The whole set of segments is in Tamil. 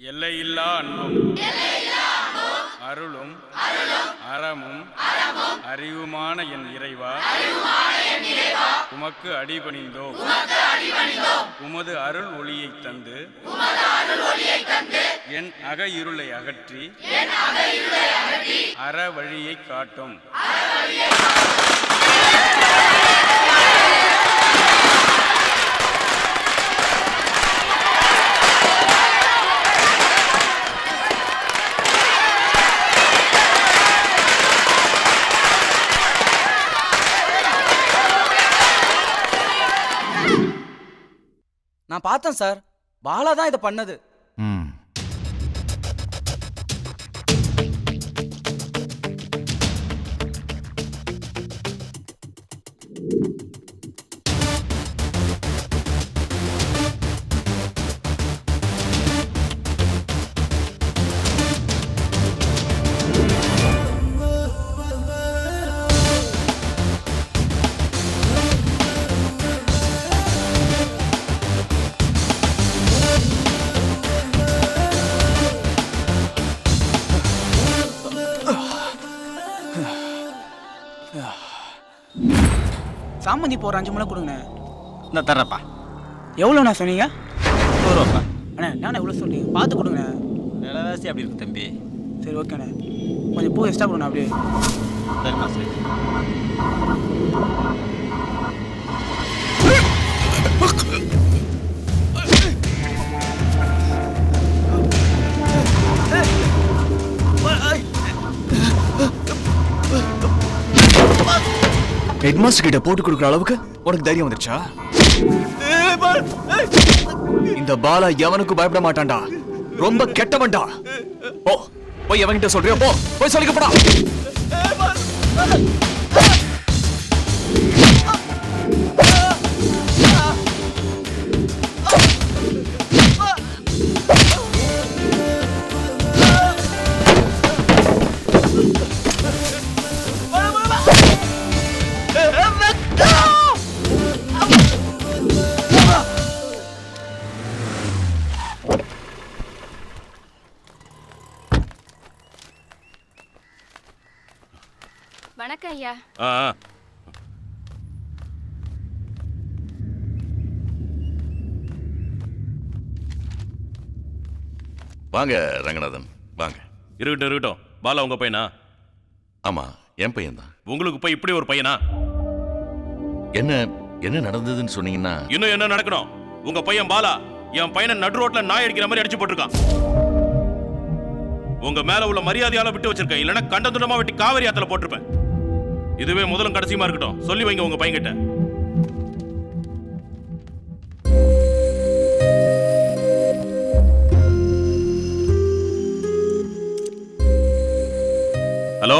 எல்லையில்லா அன்பும் அருளும் அறமும் அறிவுமான என் இறைவா, உமக்கு அடிபணிந்தோம். உமது அருள் ஒளியைத் தந்து என் அக இருளை அகற்றி அற வழியைக் காட்டும். நான் பார்த்தேன் சார், பாலா தான் இதை பண்ணது. சாமந்தி போற 5 முளை கொடுங்க. நான் தர்றப்பா. எவ்வளோண்ணா சொன்னீங்க? 100 ரூபாப்பா. அண்ணா நான் எவ்வளோ சொல்றீங்க, பார்த்து கொடுங்க. விலைவாசி அப்படி இருக்கு தம்பி. சரி ஓகேண்ணே, கொஞ்சம் பூ எக்ஸ்ட்ரா கொடுங்க அப்படியே. சரிப்பா சரி. ஹெட்மாஸ்டர் கிட்ட போட்டு கொடுக்குற அளவுக்கு உனக்கு தைரியம் வந்துருச்சா? இந்த பாலா எவனுக்கும் பயப்பட மாட்டான்டா, ரொம்ப கெட்டவன்டா. ஓ போய் எவன்கிட்ட சொல்றியோ போ, போய் சொல்லிக்கப்படா. வணக்கம் ஐயா. வாங்க ரங்கநாதன் வாங்க. இருக்கட்டும். பாலா உங்க பையனா? ஆமா, என் பையன் தான். உங்களுக்கு போய் இப்படி ஒரு பையனா? என்ன என்ன நடந்ததுன்னு சொன்னீங்கன்னா? இன்னும் என்ன நடக்கணும்? உங்க பையன் பாலா என் பையனை நடு ரோட்ல நாய் அடிக்கிற மாதிரி அடிச்சு போட்டிருக்கான். உங்க மேல உள்ள மரியாதையால விட்டு வச்சிருக்கேன், இல்லைன்னா கண்டதுண்டமா வெட்டி காவிரி ஆத்துல போட்டிருப்பேன். இதுவே முதலும் கடைசியுமா இருக்கட்டும். சொல்லி வைங்க உங்க பையன்கிட்ட. ஹலோ,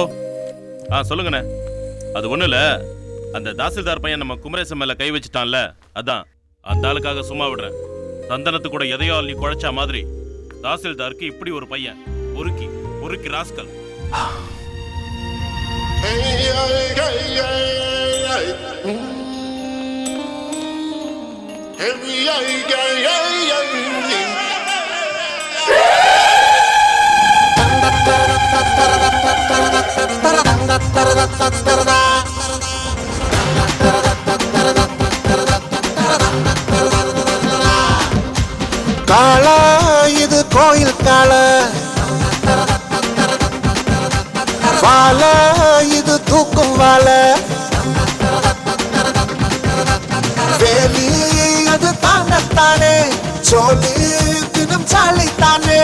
சொல்லுங்கண்ணே. அது ஒண்ணு இல்ல, அந்த தாசில்தார் பையன் நம்ம குமரேசன் மேல கை வச்சுட்டான்ல, அதான் அந்த ஆளுக்காக சும்மா விடுறேன். சந்தனத்து கூட எதையோ நீ குழைச்சா மாதிரி தாசில்தாருக்கு இப்படி ஒரு பையன். பொறுக்கி பொறுக்கி ராஸ்கல். காள இது கோயில் காள, வாழ இது தூக்கும் வாழ, வேலி அது தானத்தானே, சோழி தினம் சாலைத்தானே,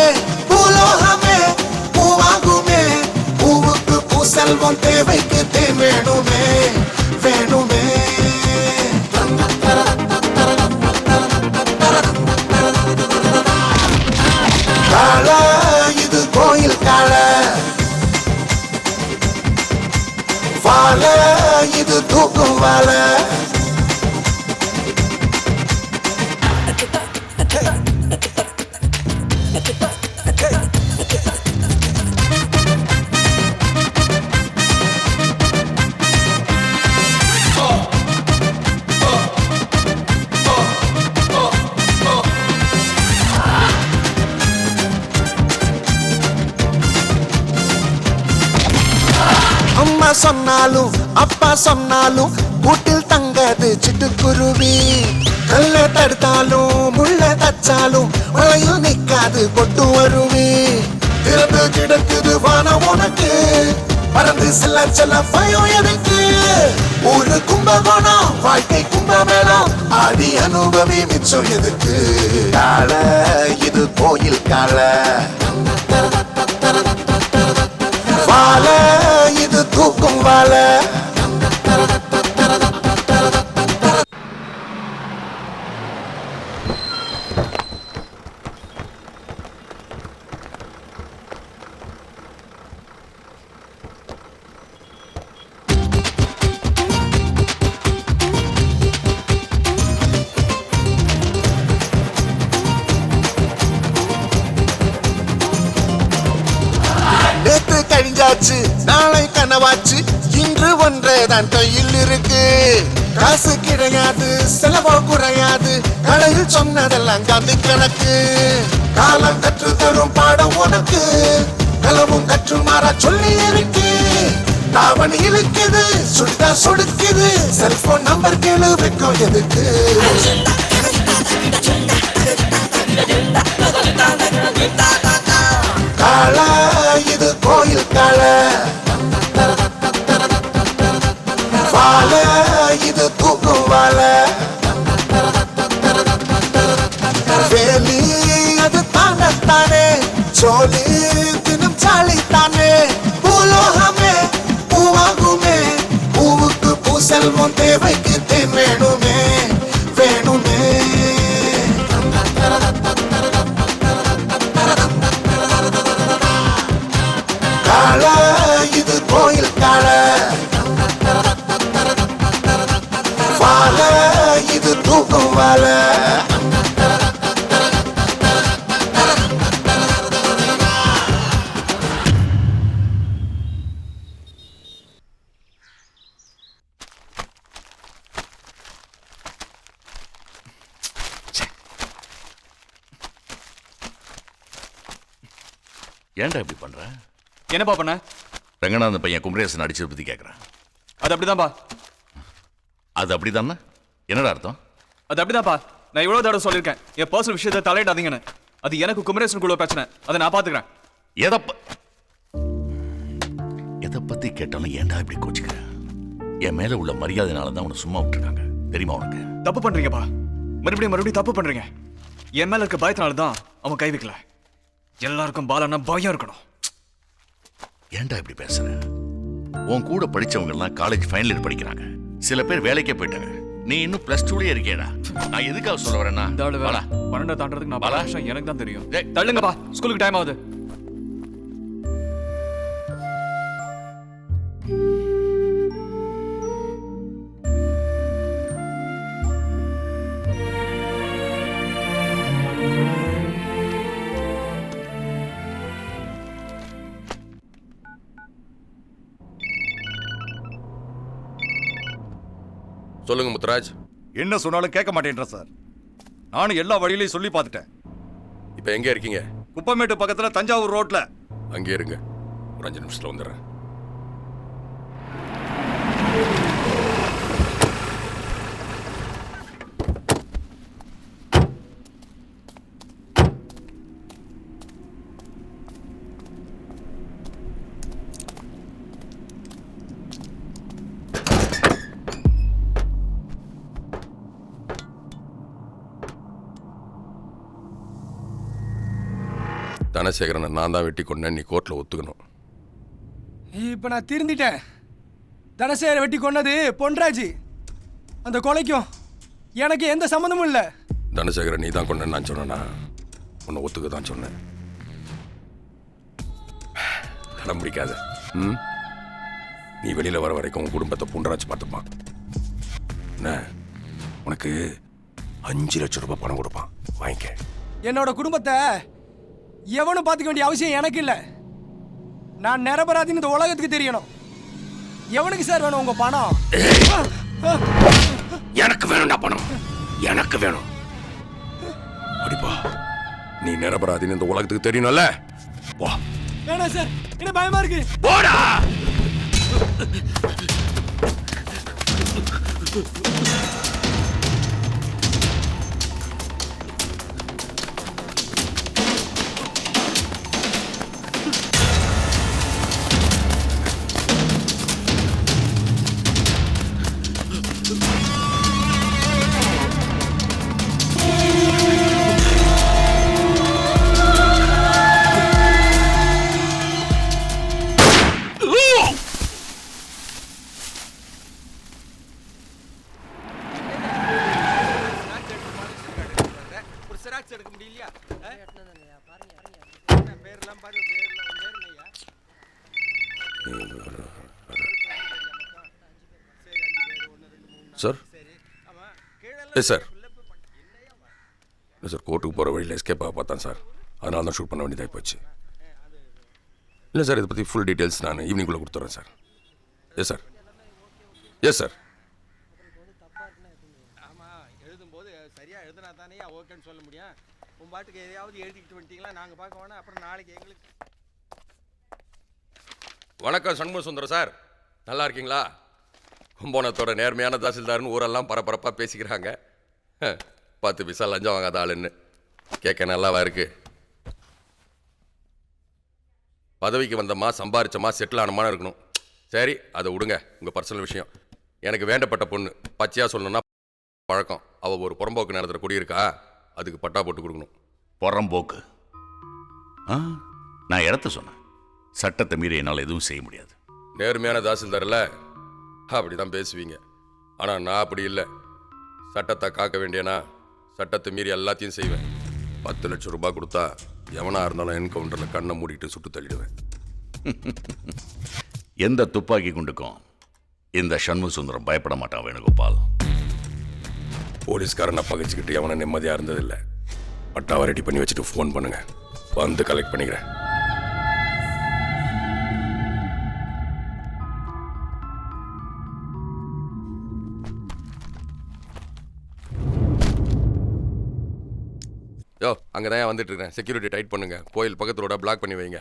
பூலோகமே பூவாகுமே, பூவுக்கு பூசெல்வம் தேவைக்கு தேன் வேணுமே வேணுமே. காள இது கோயில் காள, வாழ இது தூக்கும் வாழ. அம்மா சொன்னாலும் அப்பா சொன்னாலும் கூட்டில் தங்காது சிட்டுக்குருவி. கல்ல தடுத்தாலும் முள்ள தச்சாலும் மழையில் நிக்காது கொட்டு வருவி. திறந்து கிடக்குது வானம் உனக்கு, பறந்து செல்ல செல்ல பயம் எனக்கு. ஒரு கும்பகோணம் வாழ்க்கை கும்பமேளம், ஆடி அனுபவி மிச்சம் எதுக்கு. கால இது கோயில் கால, வாழ இது தூக்கும் வாழ. நேத்து கழிஞ்சாச்சு நாளை கனவாச்சு, இன்று ஒன்றேதான் கையில் இருக்கு. காசு கிடையாது செலவோ குறையாது, கடையில் சொன்னதெல்லாம் காந்தி கணக்கு. காலம் கற்று தரும் பாடம் உனக்கு, களவும் கற்று மாற சொல்லி இருக்கு. தாவணி இழுக்குது சுடிதா சொடுக்குது, செல்போன் நம்பர் கேளு வைக்கும் எதுக்கு. கால இது கோயில் கால, வாழ இது தூக்கும் வாழ. வேலி அது தானே, சோழி தினம் சாலித்தானே. பூலோகமே பூவாகுமே, பூவுக்கு பூ செல்வம் தேவைக்கு தேன் வேணுமே வேணுமே. கால இது கோயில் கால, வாழ இது தூக்கும் வாழ. ஏன்டா இப்படி பண்ற? என்னப்பா பண்ண? ரங்கநாதன் பையன் குமரேசன் அடிச்சதை பத்தி கேட்கறேன். அது அப்படிதான்ப்பா. அது அப்படிதானே? என்னடா அர்த்தம்? அது அப்படிதான்ப்பா. நான் இவ்வளவு தடவை சொல்லியிருக்கேன், என் பர்சனல் விஷயத்தை தலையிடாதீங்கன்னு. அது எனக்கு குமரேசனுக்குள்ள பிரச்சனை, அதை நான் பாத்துக்கிறேன். எதை பத்தி கேட்டாலும் ஏன்டா இப்படி கோச்சுக்க? என் மேல உள்ள மரியாதைனால தான் உன்னை சும்மா விட்டுருக்காங்க, தெரியுமா உனக்கு? தப்பு பண்றீங்கப்பா, மறுபடியும் தப்பு பண்றீங்க. என் மேல இருக்க பயத்தினால தான் அவன் கை வைக்கல. எல்லாருக்கும் பாலன்னா பயம் இருக்கணும். ஏன்டா இப்படி பேசுற? உன் கூட படிச்சவங்க எல்லாம் காலேஜ் ஃபைனல் இயர் படிக்கிறாங்க, சில பேர் வேலைக்கே போயிட்டாங்க. நீ இன்னும் +2லயே இருக்கேடா. நான் எதுக்காக சொல்ல வரேன்னா, 12 தாண்டறதுக்கு நான் பாலா. வருஷம் எனக்கு தான் தெரியும். டேய், தள்ளுங்கப்பா, ஸ்கூலுக்கு டைம் ஆகுது. சொல்லுங்க முத்துராஜ். என்ன சொன்னாலும் கேட்க மாட்டேன்ற சார். நானும் எல்லா வழியிலையும் சொல்லி பார்த்துட்டேன். இப்போ எங்க இருக்கீங்க? குப்பமேட்டு பக்கத்துல தஞ்சாவூர் ரோட்ல. அங்கே இருங்க, ஒரு 5 நிமிஷத்துல வந்துடுறேன். தனசேகரனை நான் தான் வெட்டி கொண்டேன், நீ கோர்ட்ல ஒத்துக்கணும். இப்போ நான் திருந்திட்டேன். தனசேகரை வெட்டி கொன்னது பொன்ராஜ். அந்த கொலைக்கும் எனக்கு எந்த சம்மந்தமும் இல்லை. தனசேகரன் நீ தான் கொண்டேன்னு நான் சொன்னேன்னா உன்னை ஒத்துக்க தான் சொன்னேன். கடம் பிடிக்காத. நீ வெளியில வர வரைக்கும் உன் குடும்பத்தை பொன்ராஜ் பார்த்துப்பான். என்ன, உனக்கு 5 லட்சம் ரூபாய் பணம் கொடுப்பான், வாங்கிக்க. என்னோட குடும்பத்தை எவனும் பார்த்துக்க வேண்டிய அவசியம் எனக்கு இல்லை. நான் நிரபராதின்னு இந்த உலகத்துக்கு தெரியணும். எவனுக்கு சார் வேணும் உங்க பணம்? எனக்கு வேணும்டா பணம், எனக்கு வேணும். அடிப்பா, நீ நிரபராதின்னு இந்த உலகத்துக்கு தெரியணும்ல. வா. வேணாம் சார், என்ன பயமா இருக்கு. போடா. சார் எஸ் சார் இல்லை சார் கோர்ட்டுக்கு போகிற வழியில் எஸ்கேப் ஆக பார்த்தேன் சார், அதனால தான் ஷூட் பண்ண வேண்டியதாகி போச்சு. இல்லை சார், இதை பற்றி ஃபுல் டீட்டெயில்ஸ் நான் ஈவினிங்குள்ளே கொடுத்துட்றேன் sir. Yes sir, yes sir. எழுதும்போது சரியா எழுதுனா தானே ஓகேன்னு சொல்ல முடியும். உன் பாட்டுக்கு எதையாவது எழுதிக்கிட்டு வந்துட்டீங்களா, நாங்கள் பார்க்க வேணாம். அப்புறம் நாளைக்கு எங்களுக்கு. வணக்கம் சண்முக சுந்தரம் சார், நல்லா இருக்கீங்களா? கும்போணத்தோட நேர்மையான தாசில்தார்னு ஊரெல்லாம் பரபரப்பாக பேசிக்கிறாங்க. 10 பைசா லஞ்சம் வாங்காத ஆளுன்னு கேட்க நல்லாவா இருக்கு? பதவிக்கு வந்தம்மா, சம்பாரிச்சம்மா, செட்டில் ஆனமான இருக்கணும். சரி, அதை விடுங்க, உங்கள் பர்சனல் விஷயம். எனக்கு வேண்டப்பட்ட பொண்ணு, பச்சையாக சொல்லணும்னா பழக்கம். அவள் ஒரு புறம்போக்கு நேரத்தில் குடியிருக்கா, அதுக்கு பட்டா போட்டு கொடுக்கணும். புறம்போக்கு? நான் இடத்த சொன்னேன். சட்டத்தை மீறி என்னால் எதுவும் செய்ய முடியாது. நேர்மையான தாசில்தாரில் அப்படி தான் பேசுவீங்க. ஆனால் நான் அப்படி இல்லை. சட்டத்தை காக்க வேண்டியனா சட்டத்தை மீறி எல்லாத்தையும் செய்வேன். 10 லட்சம் ரூபாய் கொடுத்தா எவனாக இருந்தாலும் என்கவுண்டரில் கண்ணை மூடிட்டு சுட்டு தள்ளிடுவேன். எந்த துப்பாக்கி குண்டுக்கும் இந்த சண்முக சுந்தரம் பயப்பட மாட்டான் வேணுகோபால். போலீஸ்காரனை பகைச்சிக்கிட்டு எவனை நிம்மதியாக இருந்ததில்லை. பட்டாவை ரெடி பண்ணி வச்சுட்டு ஃபோன் பண்ணுங்க, வந்து கலெக்ட் பண்ணிக்கிறேன். யோ, அங்கே தான் வந்துட்டு இருக்கேன். செக்யூரிட்டி டைட் பண்ணுங்க. கோயில் பக்கத்து ரோட பிளாக் பண்ணி வைங்க.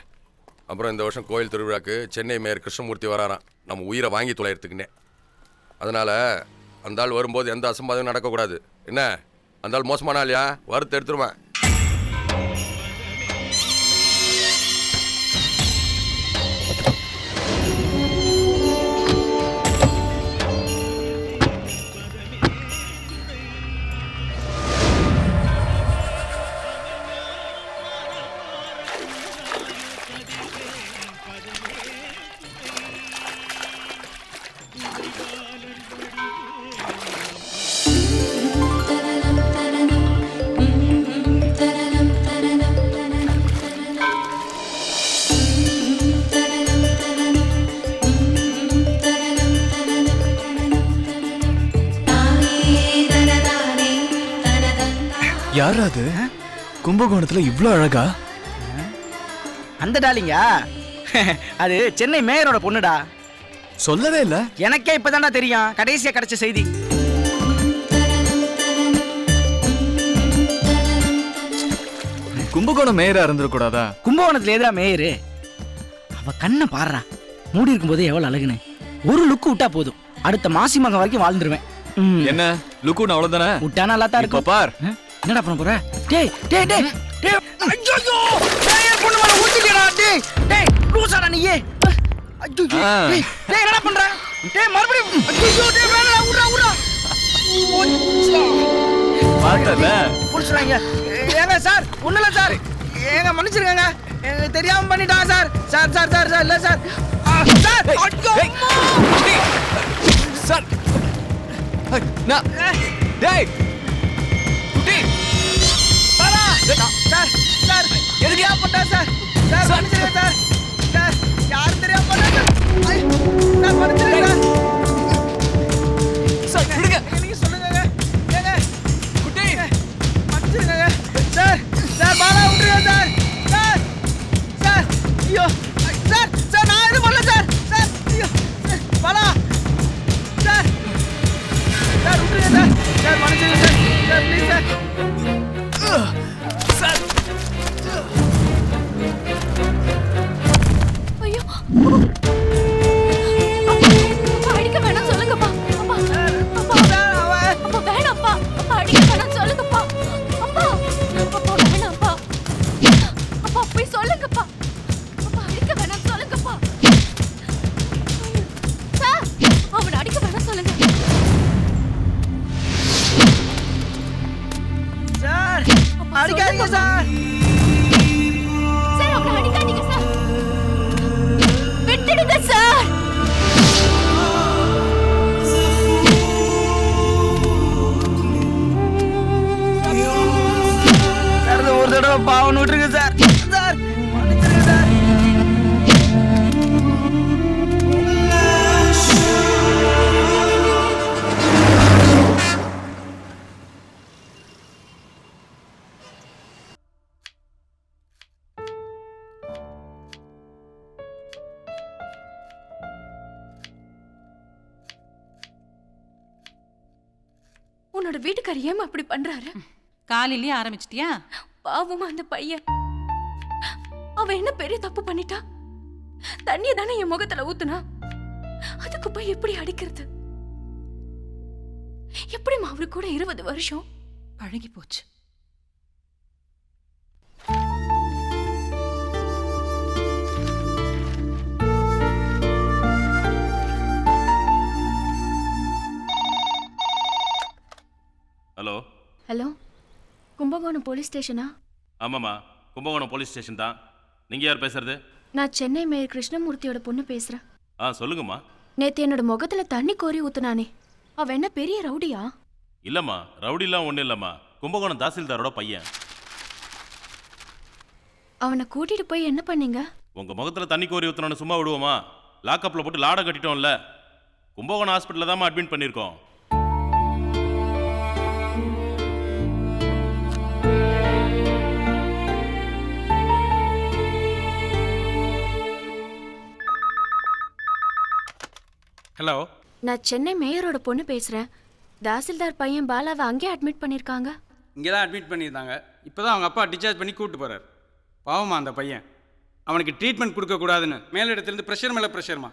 அப்புறம் இந்த வருஷம் கோயில் திருவிழாக்கு சென்னை மேயர் கிருஷ்ணமூர்த்தி வராராம், நம்ம உயிரை வாங்கி தொலைகிறதுக்குன்னே. அதனால் அந்த ஆள் வரும்போது எந்த அசம்பாதமும் நடக்கக்கூடாது. என்ன, அந்த ஆள் மோசமான ஆளியா? வறுத்து எடுத்துருவேன். யார் அது கும்பகோணத்துல இவ்ளோ அழகா? அந்த டாலிங்கா? அது சென்னை மேயரோட பொண்ணுடா. சொல்லவே இல்ல. எனக்கே இப்பதான்டா தெரியும், கடைசியா கிடைச்ச செய்தி. கும்பகோணம் மேயரா இருந்திருக்கூடாதா? கும்பகோணத்துல எதிரா மேயரு? அவ கண்ணை பாடுறா, மூடி இருக்கும்போது எவ்வளவு அழகுன்னு. ஒரு லுக்கு விட்டா போதும், அடுத்த மாசி மகம் வரைக்கும் வாழ்ந்துருவேன். என்ன லுக்கு அவ்வளவுதானே? விட்டா நல்லா தான் இருக்கும். பார், என்னடா பண்ண போற? டேய் டேய் டேய் டேய், ஐயோ டேய், பொண்ணு மேல ஊத்திட்டடா. டேய் டேய், லூசாடா நீ. ஐயோ டேய் டேய், என்னடா பண்ற? டேய் மறுபடியும் ஐயோ டேய், வேணா உடா உடா. பார்த்தல புடிச்சறாங்க. ஏங்க சார், ஒண்ணுல சார், ஏங்க மன்னிச்சிருங்க, எனக்கு தெரியாம பண்ணிட்டாங்க sir. Sir sir sir sir, இல்ல சார். சார் ஐயோ சார், நான் டேய் குட்டி பாரா சார். சார் எதுக்கியா பண்ணா சார்? சார் மன்னிச்சிருங்க சார். சார் யாரும் தெரியாம பண்ணா சார். சார் மன்னிச்சிருங்க சார். சார் விடுங்க. நீங்க சொல்லுங்க. ஏங்க குட்டி மன்னிச்சிருங்க சார். சார் பாரா விட்டுருங்க சார். சார் சார் ஐயோ சார். சார் நான் எதுவும் பண்ணல சார். சார் ஐயோ பாரா சார். சார் விட்டுருங்க சார். சார் மன்னிச்சிருங்க sir. Sir please sir. Sir ஐயோ, அப்பா அடிக்க வேணாம் சொல்லுங்கப்பா. அப்பா அப்பா வேணாம்ப்பா. அப்பா அடிக்க வேணாம் சொல்லுங்கப்பா. அப்பா அப்பா வேணாம்ப்பா. அப்பா போய் சொல்லுங்கப்பா. அப்பா அடிக்க வேணாம் சொல்லுங்கப்பா. சார், அவனை அடிக்க வேணாம் சொல்லுங்க. சார் அடிக்காதீங்க சார். சார், அவனை அடிக்காதீங்க சார். விட்டுடுங்க சார். சார் ஒரு தடவை பாவம் விட்டுருங்க சார். சார் மன்னிச்சிருங்க சார். என்னோட வீட்டுக்காரர் ஏன் அப்படி பண்றாரு? காலையிலேயே ஆரம்பிச்சிட்டியா? பாவமா அந்த பையன். அவன் என்ன பெரிய தப்பு பண்ணிட்டா? தண்ணியை தானே என் முகத்துல ஊத்துனா. அதுக்கு போய் எப்படி அடிக்கிறது? எப்படிமா அவரு கூட 20 வருஷம் பழகி போச்சு. ஹலோ ஹலோ, கும்பகோணம் போலீஸ் ஸ்டேஷனா? ஆமாம்மா, கும்பகோணம் போலீஸ் ஸ்டேஷன் தான். நீங்கள் யார் பேசுறது? நான் சென்னை மேயர் கிருஷ்ணமூர்த்தியோட பொண்ணு பேசுறேன். சொல்லுங்கம்மா. நேத்து என்னோட முகத்துல தண்ணி கோரி ஊத்துனானே, அவன் என்ன பெரிய ரவுடியா? இல்லைம்மா, ரவுடிலாம் ஒன்றும் இல்லைம்மா. கும்பகோணம் தாசில்தாரோட பையன். அவனை கூட்டிட்டு போய் என்ன பண்ணீங்க? உங்கள் முகத்தில் தண்ணி கோரி ஊற்றணும்னு சும்மா விடுவோமா? லாக்கப்பில் போட்டு லாடம் கட்டிட்டோம்ல. கும்பகோணம் ஹாஸ்பிட்டலில் தான்மா அட்மிட் பண்ணியிருக்கோம். ஹலோ, நான் சென்னை மேயரோட பொண்ணு பேசுறேன். தாசில்தார் பையன் பாலாவை அங்கே அட்மிட் பண்ணிருக்காங்க. இங்கே தான் அட்மிட் பண்ணியிருந்தாங்க. இப்போ தான் அவங்க அப்பா டிஸ்சார்ஜ் பண்ணி கூப்பிட்டு போகிறார். பாவமா அந்த பையன். அவனுக்கு ட்ரீட்மெண்ட் கொடுக்கக்கூடாதுன்னு மேலிடத்துலேருந்து ப்ரெஷர் மேலே ப்ரெஷர்மா.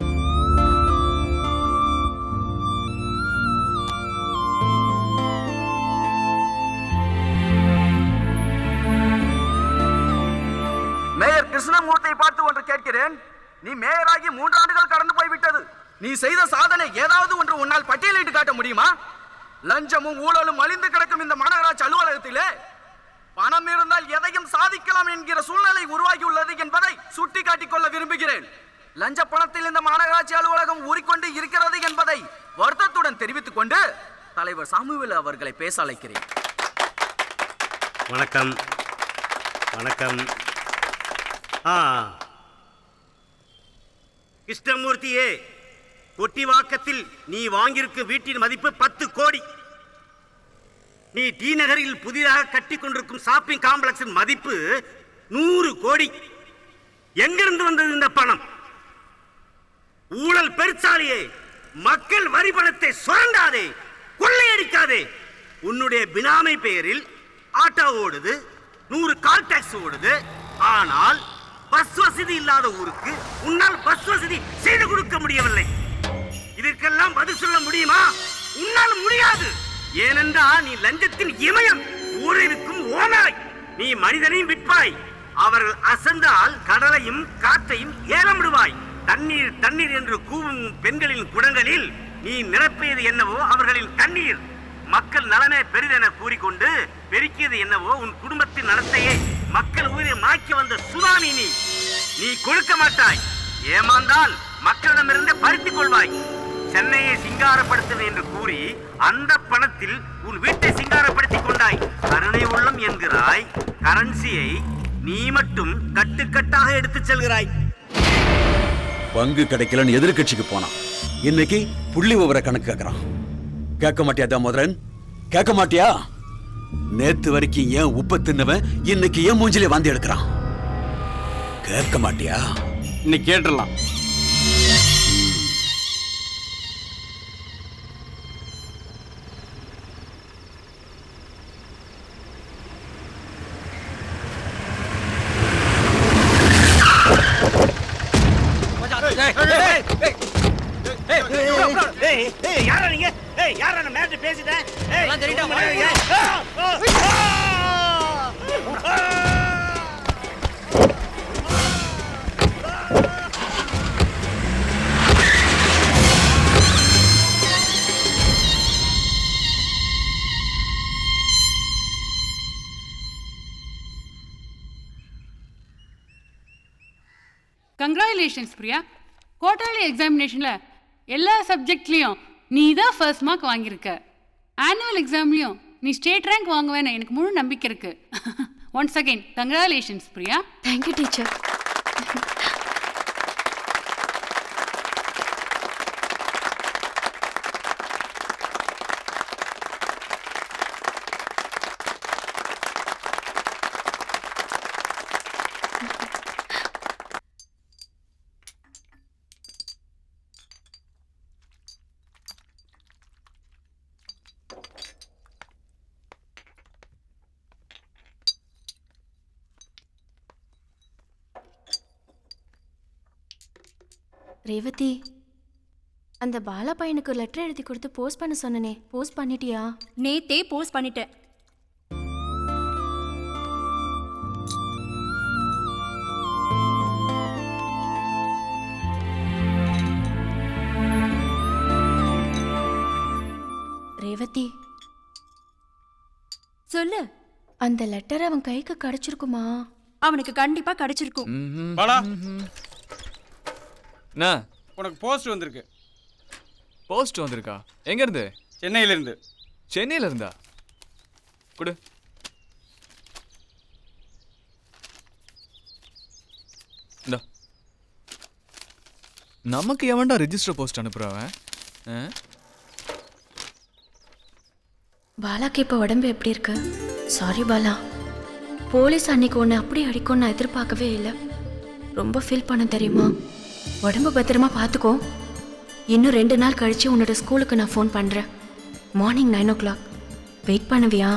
மேயர் கிருஷ்ணமூர்த்தியை பார்த்து ஒன்று கேட்கிறேன். நீ மேயராகி 3 ஆண்டுகள் கடந்து போய்விட்டது. நீ செய்த சாதனை ஏதாவது ஒன்று உன்னால் பட்டியலிட்டு காட்ட முடியுமா? லஞ்சமும் ஊழலும் அழிந்து கிடக்கும் இந்த மாநகராட்சி அலுவலகத்திலே பணம் இருந்தால் எதையும் சாதிக்கலாம் என்கிற சூழ்நிலை உருவாகியுள்ளது என்பதை சுட்டிக்காட்டிக் கொள்ள விரும்புகிறேன். லஞ்ச பணத்தில் இந்த மாநகராட்சி அலுவலகம் ஊறிக்கொண்டு இருக்கிறது என்பதை வருத்தத்துடன் தெரிவித்துக் கொண்டு தலைவர் சாமுவேல் அவர்களை பேச அழைக்கிறேன். வணக்கம். வணக்கம். கிருஷ்ணமூர்த்தியே, கொட்டிவாக்கத்தில் நீ வாங்கியிருக்கும் வீட்டின் மதிப்பு 10 கோடி. நீ டி நகரில் புதிதாக கட்டி கொண்டிருக்கும் ஷாப்பிங் காம்ப்ளெக்ஸின் மதிப்பு 100 கோடி. எங்கிருந்து வந்தது இந்த பணம்? ஊழல் பெருச்சாலியே, மக்கள் வரி பணத்தை சுரண்டாதே, கொள்ளையடிக்காதே. உன்னுடைய பினாமி பெயரில் ஆட்டோ ஓடுது, 100 கால் டாக்ஸி ஓடுது. ஆனால் பஸ் வசதி இல்லாத ஊருக்கு உன்னால் பஸ் வசதி செய்து கொடுக்க முடியவில்லை. இதற்கெல்லாம் பதில் சொல்ல முடியுமா? உன்னால் முடியாது. ஏனென்றால் நீ லஞ்சத்தின் இமயம், ஊரிற்கும் ஓனாய். நீ மனிதனையும் விற்பாய். அவர்கள் அசந்தால் கடலையும் காற்றையும் ஏலமிடுவாய். தண்ணீர் தண்ணீர் என்று கூவும் பெண்களின் குடங்களில் நீ நிரப்பியது என்னவோ அவர்களின் கண்ணீர். மக்கள் நலனே பெரிதென கூறிக்கொண்டு பெருக்கியது என்னவோ உன் குடும்பத்தின் நலத்தையே மக்கள் உயிரை மாய்க்க வந்த சுனாமி நீ. நீ கொடுக்க மாட்டாய். ஏமாந்தால் மக்களிடமிருந்து பறித்துக் கொள்வாய். சென்னையை சிங்காரப்படுத்துவேன் என்று கூறி அந்த பணத்தில் உன் வீட்டை சிங்காரப்படுத்திக் கொண்டாய். கருணை உள்ளம் என்கிறாய். கரன்சியை நீ மட்டும் கட்டுக்கட்டாக எடுத்துச் செல்கிறாய். பங்கு கிடைக்கலன்னு எதிர்கட்சிக்கு போனான். இன்னைக்கு புள்ளி விவர கணக்கு கேட்கறான். கேட்க மாட்டியா தாமோதரன்? கேட்க மாட்டியா? நேத்து வரைக்கும் ஏன் உப்ப தின்னவன் இன்னைக்கு ஏன் மூஞ்சிலே வாந்தி எடுக்கிறான்? கேட்க மாட்டியா? இன்னைக்கு கேட்டுடலாம். யாரா நீங்க? யாரா நான் மேட்ச் பேசிட்டேன்? கங்க்ராச்சுலேஷன்ஸ் பிரியா. குவார்டர்லி எக்ஸாமினேஷனில் எல்லா சப்ஜெக்ட்லேயும் நீ தான் ஃபர்ஸ்ட் மார்க் வாங்கியிருக்க. ஆனுவல் எக்ஸாம்லேயும் நீ ஸ்டேட் ரேங்க் வாங்குவேன்னு எனக்கு முழு நம்பிக்கை இருக்கு. Once again congratulations Priya. Thank you teacher. Revathi, அந்த பாலா பையனுக்கு லெட்டர் எழுதி கொடுத்து போஸ்ட் பண்ண சொன்னனே, போஸ்ட் பண்ணிட்டியா? நேத்தே போஸ்ட் பண்ணிட்டேன். ரேவதி, சொல்லு. அந்த லெட்டர் அவன் கைக்கு கிடைச்சிருக்குமா? அவனுக்கு கண்டிப்பா கிடைச்சிருக்கும். பாலா, என்ன உனக்கு போஸ்ட் வந்திருக்கு. போஸ்ட் வந்திருக்கா? எங்க இருந்து? சென்னையில இருந்து. சென்னையில இருந்தா? குடு. இந்தா. நமக்கு எவன்டா ரெஜிஸ்டர் போஸ்ட் அனுப்புறவன்? பாலாக்கு இப்போ உடம்பு எப்படி இருக்கு? சாரி பாலா, போலீஸ் அன்னைக்கு ஒன்று அப்படி அடிக்கும்னு நான் எதிர்பார்க்கவே இல்லை. ரொம்ப ஃபீல் பண்ண தெரியுமா? உடம்பு பத்திரமா பார்த்துக்கோ. இன்னும் 2 நாள் கழிச்சு உன்னோட ஸ்கூலுக்கு நான் ஃபோன் பண்ணுறேன். Morning 9 o'clock. வெயிட் பண்ணுவியா?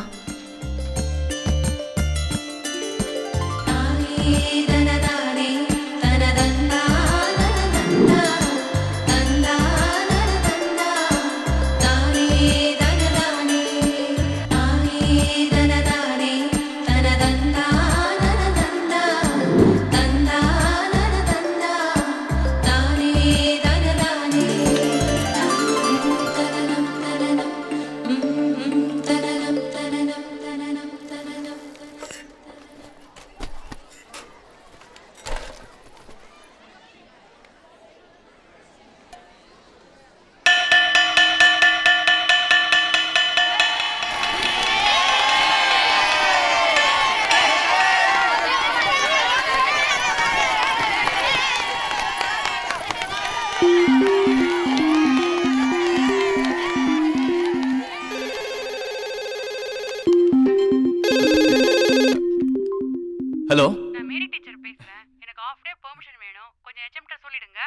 ஹலோ, நான் மேரி டீச்சர் பேசுறேன். எனக்கு ஆஃப் டே பெர்மிஷன் வேணும். கொஞ்சம் HM கிட்ட சொல்லிடுங்க.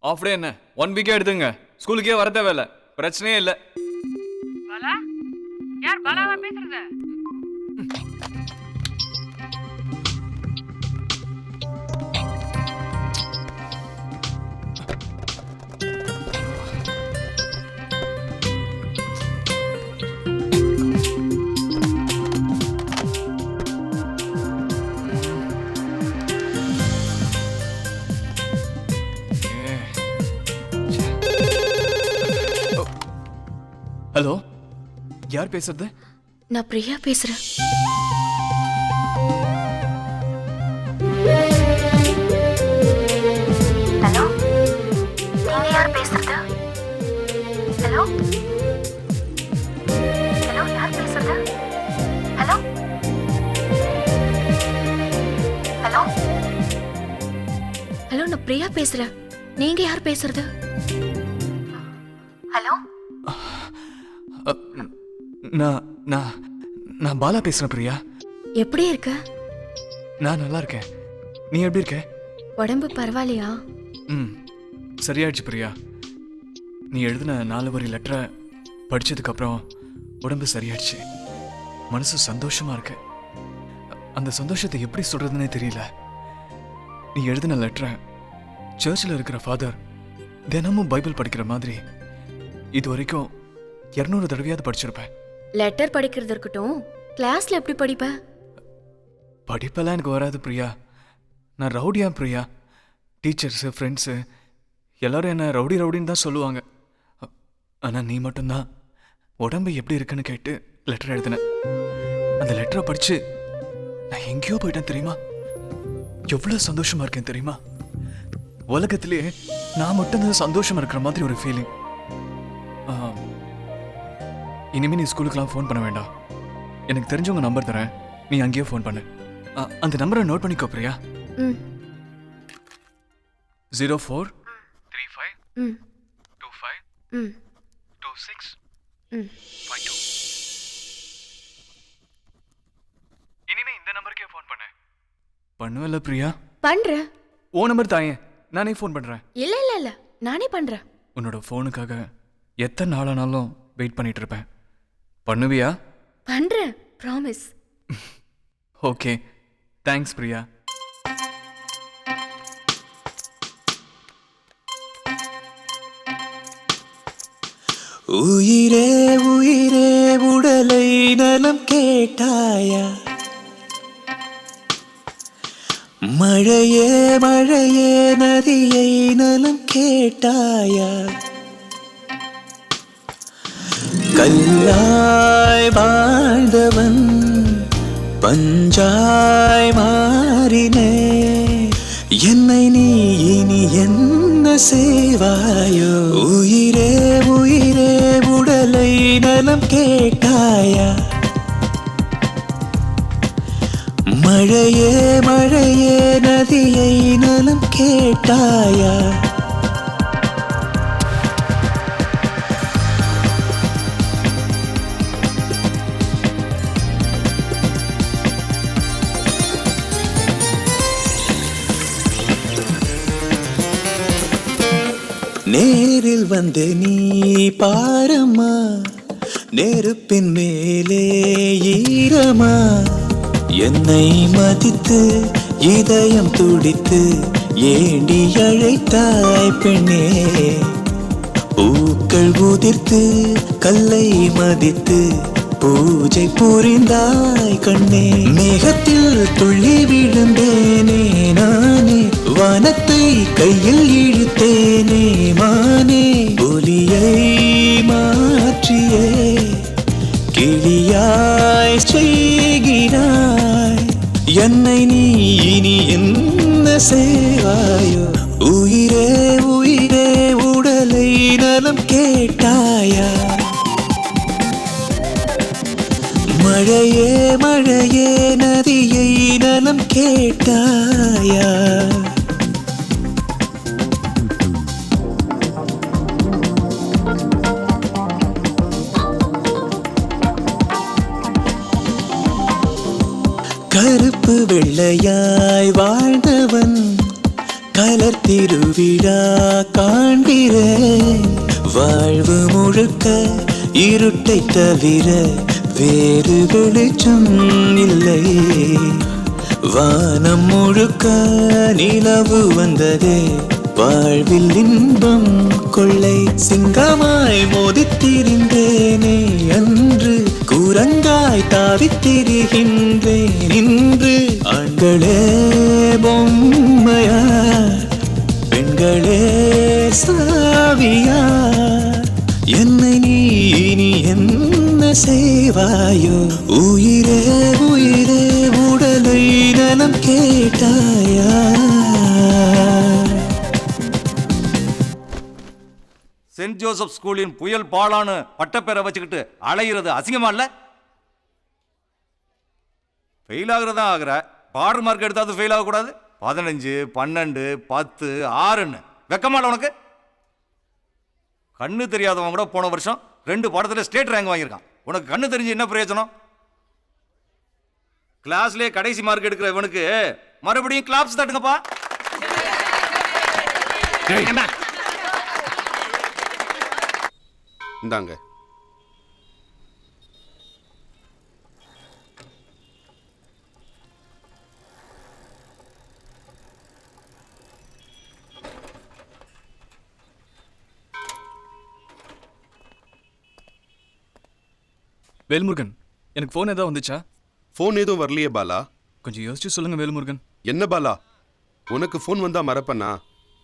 ஆஃப் டே என்ன 1 வீக்கே எடுத்துங்க. ஸ்கூலுக்கே வர தேவையில்ல, பிரச்சனையே இல்லை. பாலா, யார் பாலாவா பேசுறது? ஹலோ, யார் பேசுறது? நான் பிரியா பேசுறேன். ஹலோ, நீங்க யார் பேசுறது? ஹலோ ஹலோ, யார் பேசுறது? ஹலோ ஹலோ ஹலோ, நான் பிரியா பேசுறேன். நீங்க யார் பேசுறது? ஹலோ, நான் நான் நான் பாலா பேசுறேன் பிரியா. எப்படி இருக்க? நான் நல்லா இருக்கேன். நீ எப்படி இருக்க? உடம்பு பரவாயில்லையா? சரியாயிடுச்சு பிரியா. நீ எழுதின 4 வரி லெட்டரை படிச்சதுக்கு அப்புறம் உடம்பு சரியாயிடுச்சு. மனசு சந்தோஷமா இருக்கு. அந்த சந்தோஷத்தை எப்படி சொல்றதுன்னே தெரியல. நீ எழுதின லெட்டரை சர்ச்சில் இருக்கிற ஃபாதர் தினமும் பைபிள் படிக்கிற மாதிரி இது வரைக்கும் 200 தடவையாவது படிச்சிருப்பேன். லெட்டர் படிக்கிறது இருக்கட்டும், கிளாஸ்ல எப்படி படிப்ப? படிப்பெல்லாம் எனக்கு வராது பிரியா. நான் ரவுடியா பிரியா. டீச்சர்ஸு, ஃப்ரெண்ட்ஸு எல்லாரும் என்ன ரவுடி ரவுடின்னு தான் சொல்லுவாங்க. ஆனால் நீ மட்டும்தான் உடம்பு எப்படி இருக்குன்னு கேட்டு லெட்டர் எழுதின. அந்த லெட்டரை படித்து நான் எங்கேயோ போயிட்டேன் தெரியுமா? எவ்வளோ சந்தோஷமா இருக்கேன் தெரியுமா? உலகத்திலேயே நான் மட்டும்தான் சந்தோஷமா இருக்கிற மாதிரி ஒரு ஃபீலிங். இனிமே நீ ஸ்கூலுக்குலாம் ஃபோன் பண்ண வேண்டாம். எனக்கு தெரிஞ்சவங்க நம்பர் தரேன், நீ அங்கேயே ஃபோன் பண்ணு. அந்த நம்பரை நோட் பண்ணிக்கோ பிரியா. 0435 25 26 52. இனிமே இந்த நம்பருக்கே ஃபோன் பண்ணு. பண்ணுவல்ல பிரியா? பண்றேன். ஓ நம்பர் தாயேன், நானே ஃபோன் பண்றேன். இல்ல இல்ல இல்ல, நானே பண்றேன். உன்னோட ஃபோனுக்காக எத்தனை நாளானாலும் வெயிட் பண்ணிட்டு இருப்பேன். பண்ணுவியா? பண்றேன், ப்ராமிஸ். Okay, thanks Priya. உயிரே உயிரே உடலை நலம் கேட்டாயா, மழையே மழையே நதியை நலம் கேட்டாயா, கல்லாய் வாழ்ந்தவன் பஞ்சாய் மாறினே, என்னை நீ இனி என்ன செய்வாயோ, உயிரே உயிரே உடலை நலம் கேட்டாயா, மழையே மழையே நதியை நலம் கேட்டாயா, நேரில் வந்து நீ பாரம்மா, நெருப்பின் மேலே ஈரமா, என்னை மதித்து இதயம் துடித்து ஏண்டி அழைத்தாய் பெண்ணே, பூக்கள் உதிர்த்து கல்லை மதித்து பூஜை புரிந்தாய் கண்ணே, மேகத்தில் துள்ளி விழுந்தேனே நானே, வானத்தை கையில் இழுத்தேனே மானே, ஒலியை மாற்றியே கிளியாய் செய்கிறாய், என்னை நீ இனி என்ன செய்வாயோ, உயிரே உயிரே உடலை நலம் கேட்டாயா, மழையே மழையே நதியை நலம் கேட்டாயா, கருப்பு வெள்ளையாய் வாழ்ந்தவன் கலர் திருவிழா காண்கிறேன், வாழ்வு முழுக்க இருட்டை தவிர வேறு வெளிச்சம் இல்லை, வானம் முழுக்க நிலவு வந்ததே வாழ்வில் இன்பம் கொள்ளை, சிங்கமாய் மோதித்திருந்தேனே அன்று, குரங்காய் தாவித்திருக்கின்றேன் இன்று, ஆண்களே பொம்மையா பெண்களே சாவியா, என்னை நீ இனி என்ன செய்வாயோ, உயிரே உயிரே உடலை நலம் கேட்டாயா. சென்ட் ஜோசப் ஸ்கூலின் புயல் பாலான்னு பட்டப்பேரை வச்சுக்கிட்டு அலையிறது அசிங்கமா இல்ல? ஃபெயில் ஆகுறதா ஆகுற, பாடர் மார்க் எடுத்தாவது ஃபெயில் ஆகக்கூடாது. 15, 12, 10, 6ன்னு வெக்கமால உனக்கு? கண்ணு தெரியாதவன் கூட போன வருஷம் 2 பாடத்தில் ஸ்டேட் ரேங்க் வாங்கியிருக்கான். உனக்கு கண்ணு தெரிஞ்சு என்ன பிரயோஜனம்? கிளாஸ்லேயே கடைசி மார்க் எடுக்கிற இவனுக்கு மறுபடியும் கிளாப்ஸ் தட்டுங்கப்பா. இந்தாங்க. வேல்முருகன், எனக்கு ஃபோன் ஏதாவது வந்துச்சா? ஃபோன் எதுவும் வரலையே பாலா. கொஞ்சம் யோசிச்சு சொல்லுங்க வேல்முருகன். என்ன பாலா, உனக்கு ஃபோன் வந்தா மறப்பண்ணா?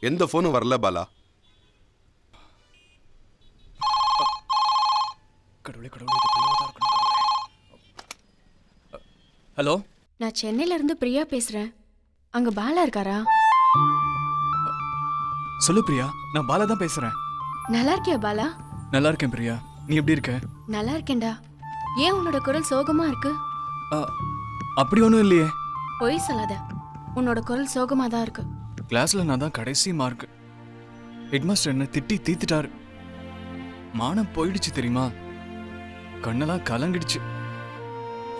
எந்த ஃபோனும் வரல பாலா. கடவுளே கடவுளே, ஹலோ, நான் சென்னையில இருந்து பிரியா பேசுறேன். அங்க பாலா இருக்காரா? சொல்லு பிரியா, நான் பாலா தான் பேசுறேன். நல்லா இருக்கியா பாலா? நல்லா இருக்கேன் பிரியா, நீ எப்படி இருக்க? நல்லா இருக்கேன்டா. ஏன் உன்னோட குரல் சோகமா இருக்கு? அப்படி ஒன்றும் இல்லையே. பொய் சொல்லாத, உன்னோட குரல் சோகமா தான் இருக்கு. கிளாஸ்ல நான் தான் கடைசி மார்க். ஹெட்மாஸ்டர் என்ன திட்டி தீத்துட்டாரு. மானம் போயிடுச்சு தெரியுமா? கண்ணெல்லாம் கலங்கிடுச்சு.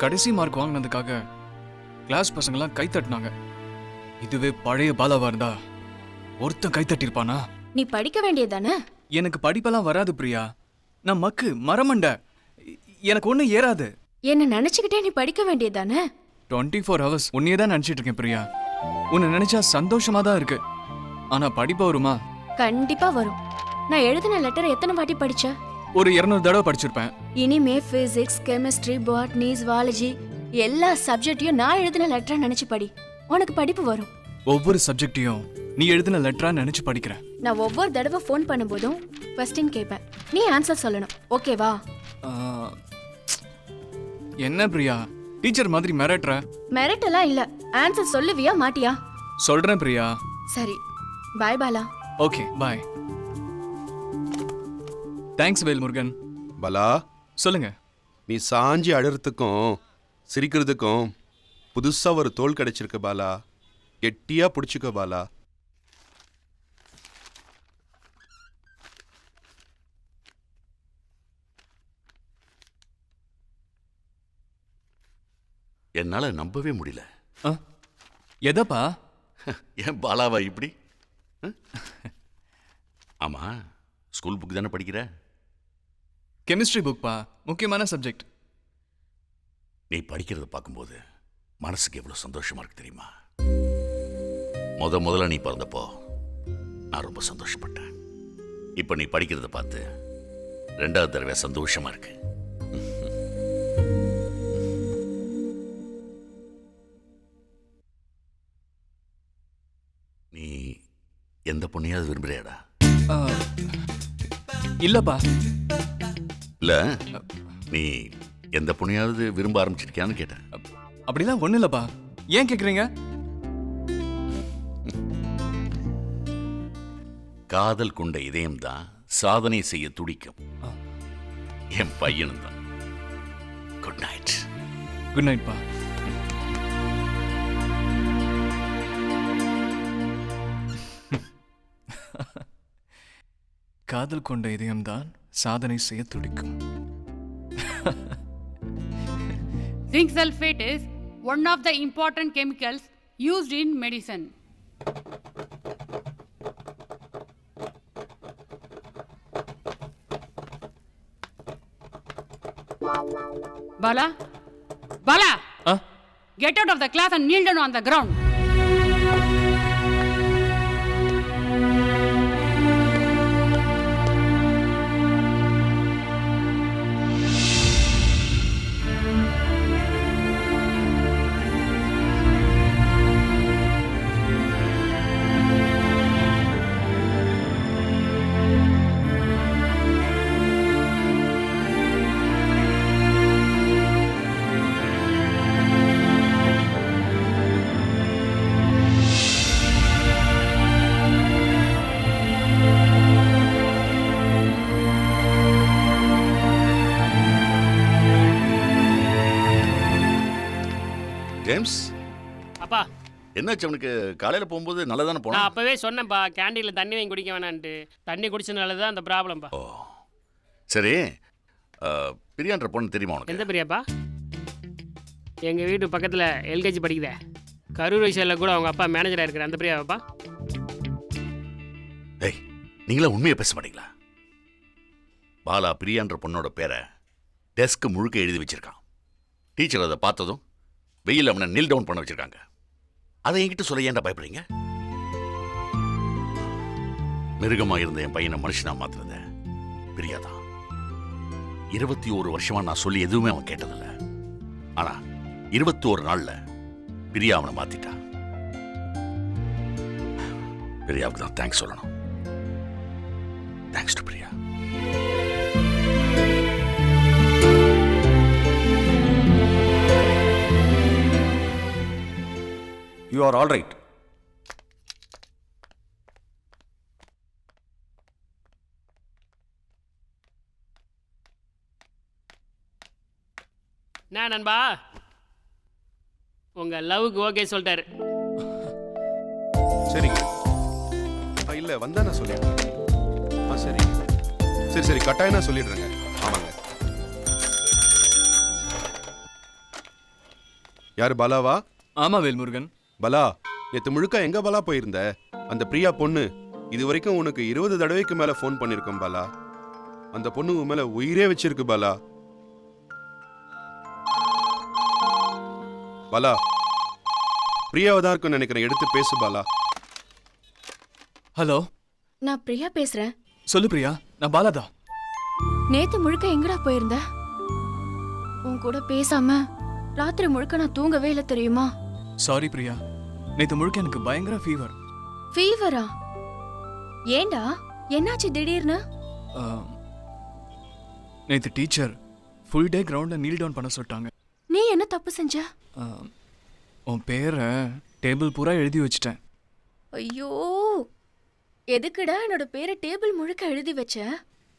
கடைசி மார்க் வாங்கினதுக்காக கிளாஸ் பசங்கெல்லாம் கை தட்டினாங்க. இதுவே பழைய பாலாவா இருந்தா ஒருத்தன் கை தட்டிருப்பானா? நீ படிக்க வேண்டியதானே? எனக்கு படிப்பெல்லாம் வராது பிரியா. நான் மக்கு மரமண்ட, எனக்கு ஒன்றும் ஏறாது. என்ன நினைச்சுக்கிட்டே நீ படிக்க வேண்டியதானே? 24 hours உன்னையே தான் நினைச்சிட்டு இருக்கேன் பிரியா. உன்னை நினைச்சா சந்தோஷமா தான் இருக்கு. ஆனா படிப்பு வருமா? கண்டிப்பா வரும். நான் எழுதின லெட்டரை எத்தனை வாட்டி படிச்ச? ஒரு 200 தடவை படிச்சிருப்பேன். இனிமே பிசிக்ஸ், கெமிஸ்ட்ரி, பாட்னி, ஜுவாலஜி எல்லா சப்ஜெக்டையும் நான் எழுதின லெட்டரா நினைச்சு படி. உனக்கு படிப்பு வரும். ஒவ்வொரு சப்ஜெக்டையும் நீ எழுதின லெட்டரா நினைச்சு படிக்கிறேன். நான் ஒவ்வொரு தடவை ஃபோன் பண்ணும்போதும் கொஸ்டின் கேட்பேன். நீ ஆன்சர் சொல்லணும். ஓகேவா? என்ன பிரியா, டீச்சர் மாதிரி மிரட்டுற? மிரட்டெல்லாம் இல்ல. ஆன்சர் சொல்லுவியா மாட்டியா? சொல்றேன் பிரியா. சரி, பாய் பாலா. ஓகே, பாய். தேங்க்ஸ் வேல்முருகன். பாலா, சொல்லுங்க. நீ சாஞ்சி அழறதுக்கும் சிரிக்கிறதுக்கும் புதுசா ஒரு தோல் கிடைச்சிருக்கு பாலா. கெட்டியா பிடிச்சிக்க பாலா. என்னால நம்பவே முடியல. எதப்பா? ஏன் பாலாவா இப்படி? ஆமா, ஸ்கூல் புக் தானே படிக்கிற? கெமிஸ்ட்ரி புக்பா, முக்கியமான சப்ஜெக்ட். நீ படிக்கிறத பார்க்கும்போது மனசுக்கு எவ்வளவு சந்தோஷமா இருக்கு தெரியுமா? முதல்ல நீ பிறந்தப்போ நான் ரொம்ப சந்தோஷப்பட்டேன். இப்ப நீ படிக்கிறத பார்த்து 2வது தடவை சந்தோஷமா இருக்கு. நீ எந்த பொண்ணையாவது விரும்புறியாடா? இல்லப்பா. இல்ல, நீ எந்த பொண்ணையாவது விரும்ப ஆரம்பிச்சிருக்கியான்னு கேட்டேன். அப்படிலாம் ஒண்ணு இல்லப்பா. ஏன் கேக்குறீங்க? காதல் கொண்ட இதயம் தான் சாதனை செய்ய துடிக்கும். என் பையனும் தான். Good night. குட் நைட் பா. காதல் கொண்ட இதயம்தான் சாதனை செய்ய துடிக்கும். Zinc sulfate is one of the important chemicals used in medicine. Bala? Bala! Get out of the class and kneel down on the ground. James, அப்பா என்னாச்சு அவனுக்கு? காலையில போகும்போது நல்லா தானே போனா? நான் அப்பவே சொன்னேன்ப்பா, கேண்டீன்ல தண்ணி வாங்கி குடிக்க வேணான்ட்டு. தண்ணி குடிச்சனால தான் அந்த ப்ராப்ளம்ப்பா. ஓ சரி, பிரியான்ற பொண்ணு தெரியுமா உனக்கு? எந்த பிரியாப்பா? எங்கள் வீட்டு பக்கத்தில் எல்கேஜி படிக்குதே, கரூர் விஷயில் கூட அவங்க அப்பா மேனேஜராக இருக்கிற அந்த பிரியாவாப்பா? ஏய், நீங்களா உண்மையை பேச மாட்டீங்களா? பாலா பிரியான்ற பொண்ணோட பேரை டெஸ்க் முழுக்க எழுதி வச்சிருக்கான். டீச்சர் அதை பார்த்ததும் வெயில் அவனை நீல் டவுன் பண்ண வச்சிருக்காங்க. அதை என்கிட்ட சொல்ல ஏன்டா பயப்படுறீங்க? மிருகமா இருந்த என் பையனை மனுஷனா மாத்துறத பிரியாதான். 21 வருஷமா நான் சொல்லி எதுவுமே அவன் கேட்டதில்ல. ஆனா 21 நாள்ல பிரியா அவனை மாத்திட்டா. பிரியாவுக்கு தான் தேங்க்ஸ் சொல்லணும். Thanks to Priya. You are all right. நான் நண்பா உங்கள் லவ்வுக்கு ஓகே சொல்லிட்டாரு. சரிங்க. இல்லை வந்தா நான் சொல்லிடுறேன். சரி சரி சரி, கட்டாயம் நான் சொல்லிடுறேங்க. ஆமாங்க. யாரு, பாலாவா? ஆமா வேல்முருகன். பலா, நேற்று முழுக்க எங்க பாலா போயிருந்த? அந்த பிரியா பொண்ணு இது வரைக்கும் உனக்கு 20 தடவைக்கு மேல ஃபோன் பண்ணிருக்கோம் பாலா. அந்த பொண்ணு உன் மேல உயிரே வச்சிருக்கு பாலா. பாலா, பிரியாவை தான் இருக்குன்னு நினைக்கிறேன். எடுத்து பேசு பாலா. ஹலோ, நான் பிரியா பேசுறேன். சொல்லு பிரியா, நான் பாலாதான். நேத்து முழுக்க எங்கடா போயிருந்த? உன் கூட பேசாம ராத்திரி முழுக்க நான் தூங்கவே இல்லை தெரியுமா? சாரி பிரியா, நேற்று முழுக்க எனக்கு பயங்கர ஃபீவர். ஃபீவரா? ஏண்டா, என்னாச்சு திடீர்னு? நேற்று டீச்சர் ஃபுல் டே கிரவுண்டில் நீல் டவுன் பண்ண சொல்லிட்டாங்க. நீ என்ன தப்பு செஞ்ச? உன் பேரை டேபிள் பூரா எழுதி வச்சிட்டேன். ஐயோ, எதுக்குடா என்னோட பேரை டேபிள் முழுக்க எழுதி வச்ச?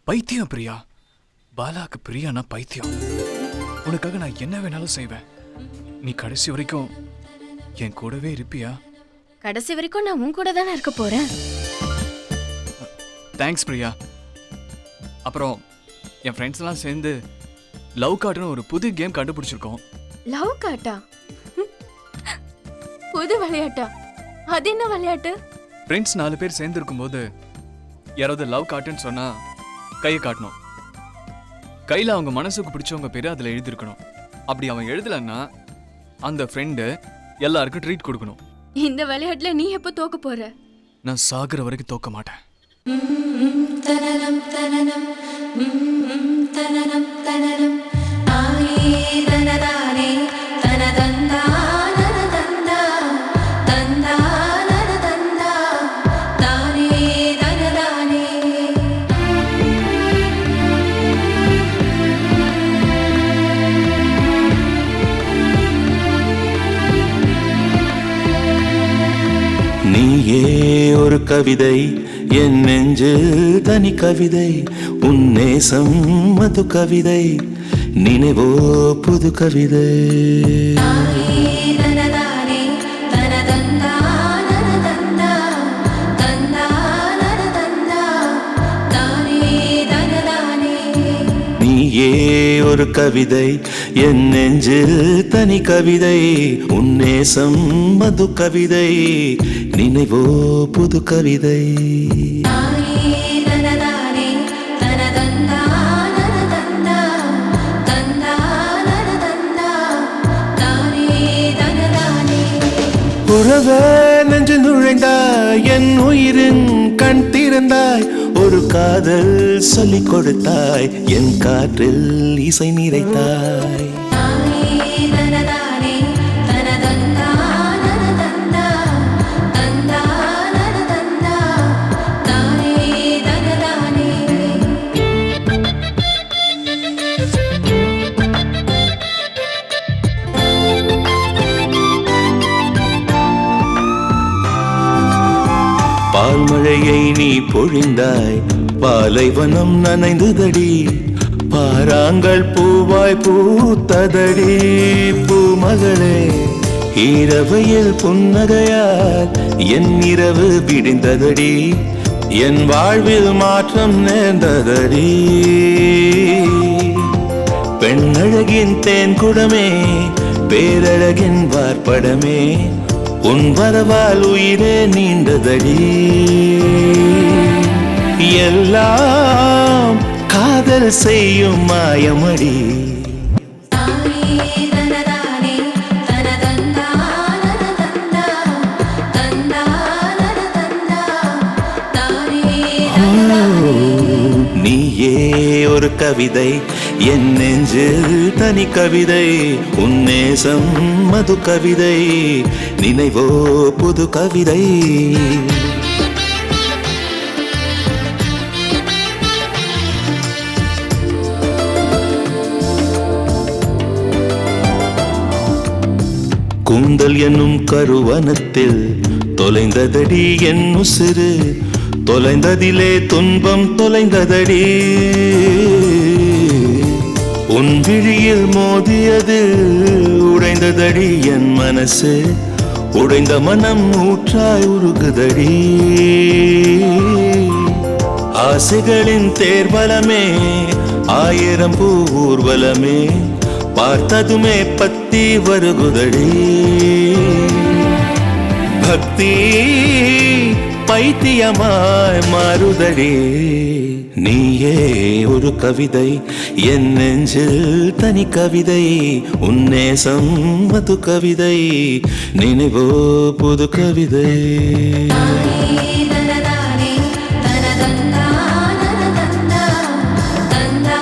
பைத்தியம் பிரியா. பாலாக்கு பிரியானா பைத்தியம். உனக்காக நான் என்ன வேணாலும் செய்வேன். நீ கடைசி வரைக்கும் என் கூடவே இருப்பியா? கடைசி வரைக்கும் நான் உன் கூட தானே இருக்க போறேன். தேங்க்ஸ் பிரியா. அப்புறம் என் ஃப்ரெண்ட்ஸ் எல்லாம் சேர்ந்து லவ் கார்டுன்னு ஒரு புது கேம் கண்டுபிடிச்சிருக்கோம். லவ் கார்டா? புது விளையாட்டா? அது என்ன விளையாட்டு? ஃப்ரெண்ட்ஸ் 4 பேர் சேர்ந்து இருக்கும்போது யாராவது லவ் காட்டுன்னு சொன்னா கையை காட்டணும். கையில் அவங்க மனசுக்கு பிடிச்சவங்க பேர் அதில் எழுதியிருக்கணும். அப்படி அவன் எழுதலைன்னா அந்த ஃப்ரெண்டு எல்லாருக்கும் ட்ரீட் கொடுக்கணும். இந்த விளையாட்டுல நீ எப்போ தோக்க போற? நான் சாகுற வரைக்கும் தோக்க மாட்டேன். நீயே ஒரு கவிதை, என் நெஞ்சு தனி கவிதை, உன் நேசம் மது கவிதை, நினைவோ புது கவிதை. நீயே ஒரு கவிதை, என் நெஞ்சு தனி கவிதை, உன் நேசம் மது கவிதை, நினைவோ புது கவிதை. உறவே நெஞ்சு நுழைந்தாய், என் உயிரின் கண் திறந்தாய், ஒரு காதல் சொல்லிக் கொடுத்தாய், என் காற்றில் இசை நிறைத்தாய். பால்மழையை நீ பொழிந்தாய், பாலைவனம் நனைந்துதடி, பாராங்கள் பூவாய் பூத்ததடி. பூமகளே, இரவையில் புன்னகையால் என் இரவு விடிந்ததடி, என் வாழ்வில் மாற்றம் நேர்ந்ததடி. பெண்ணழகின் தேன் குடமே, பேரழகின் வார்ப்படமே, உன் வரவால் உயிரே நீண்டதடி. எல்லாம் காதல் செய்யும் மாயமடி. நீயே ஒரு கவிதை, என் நெஞ்சில் தனி கவிதை, உன் நேசம் மது கவிதை, நினைவோ புது கவிதை. கூந்தல் என்னும் கருவனத்தில் தொலைந்ததடி என் உசிறு, தொலைந்ததிலே துன்பம் தொலைந்ததடி. உன் விழியில் மோதியது உடைந்ததடி என் மனசு, உடைந்த மனம் ஊற்றாய் உருகுதடி. ஆசைகளின் தேர்வலமே, ஆயிரம் பூ ஊர்வலமே, பார்த்ததுமே பத்தி வருகுதடி. பக்தி பைத்தியமாய் மாறுதடி. நீயே ஒரு கவிதை, என் நெஞ்சில் தனி கவிதை, உன் நேசம் மது கவிதை, நினைவோ புது கவிதை. தந்தா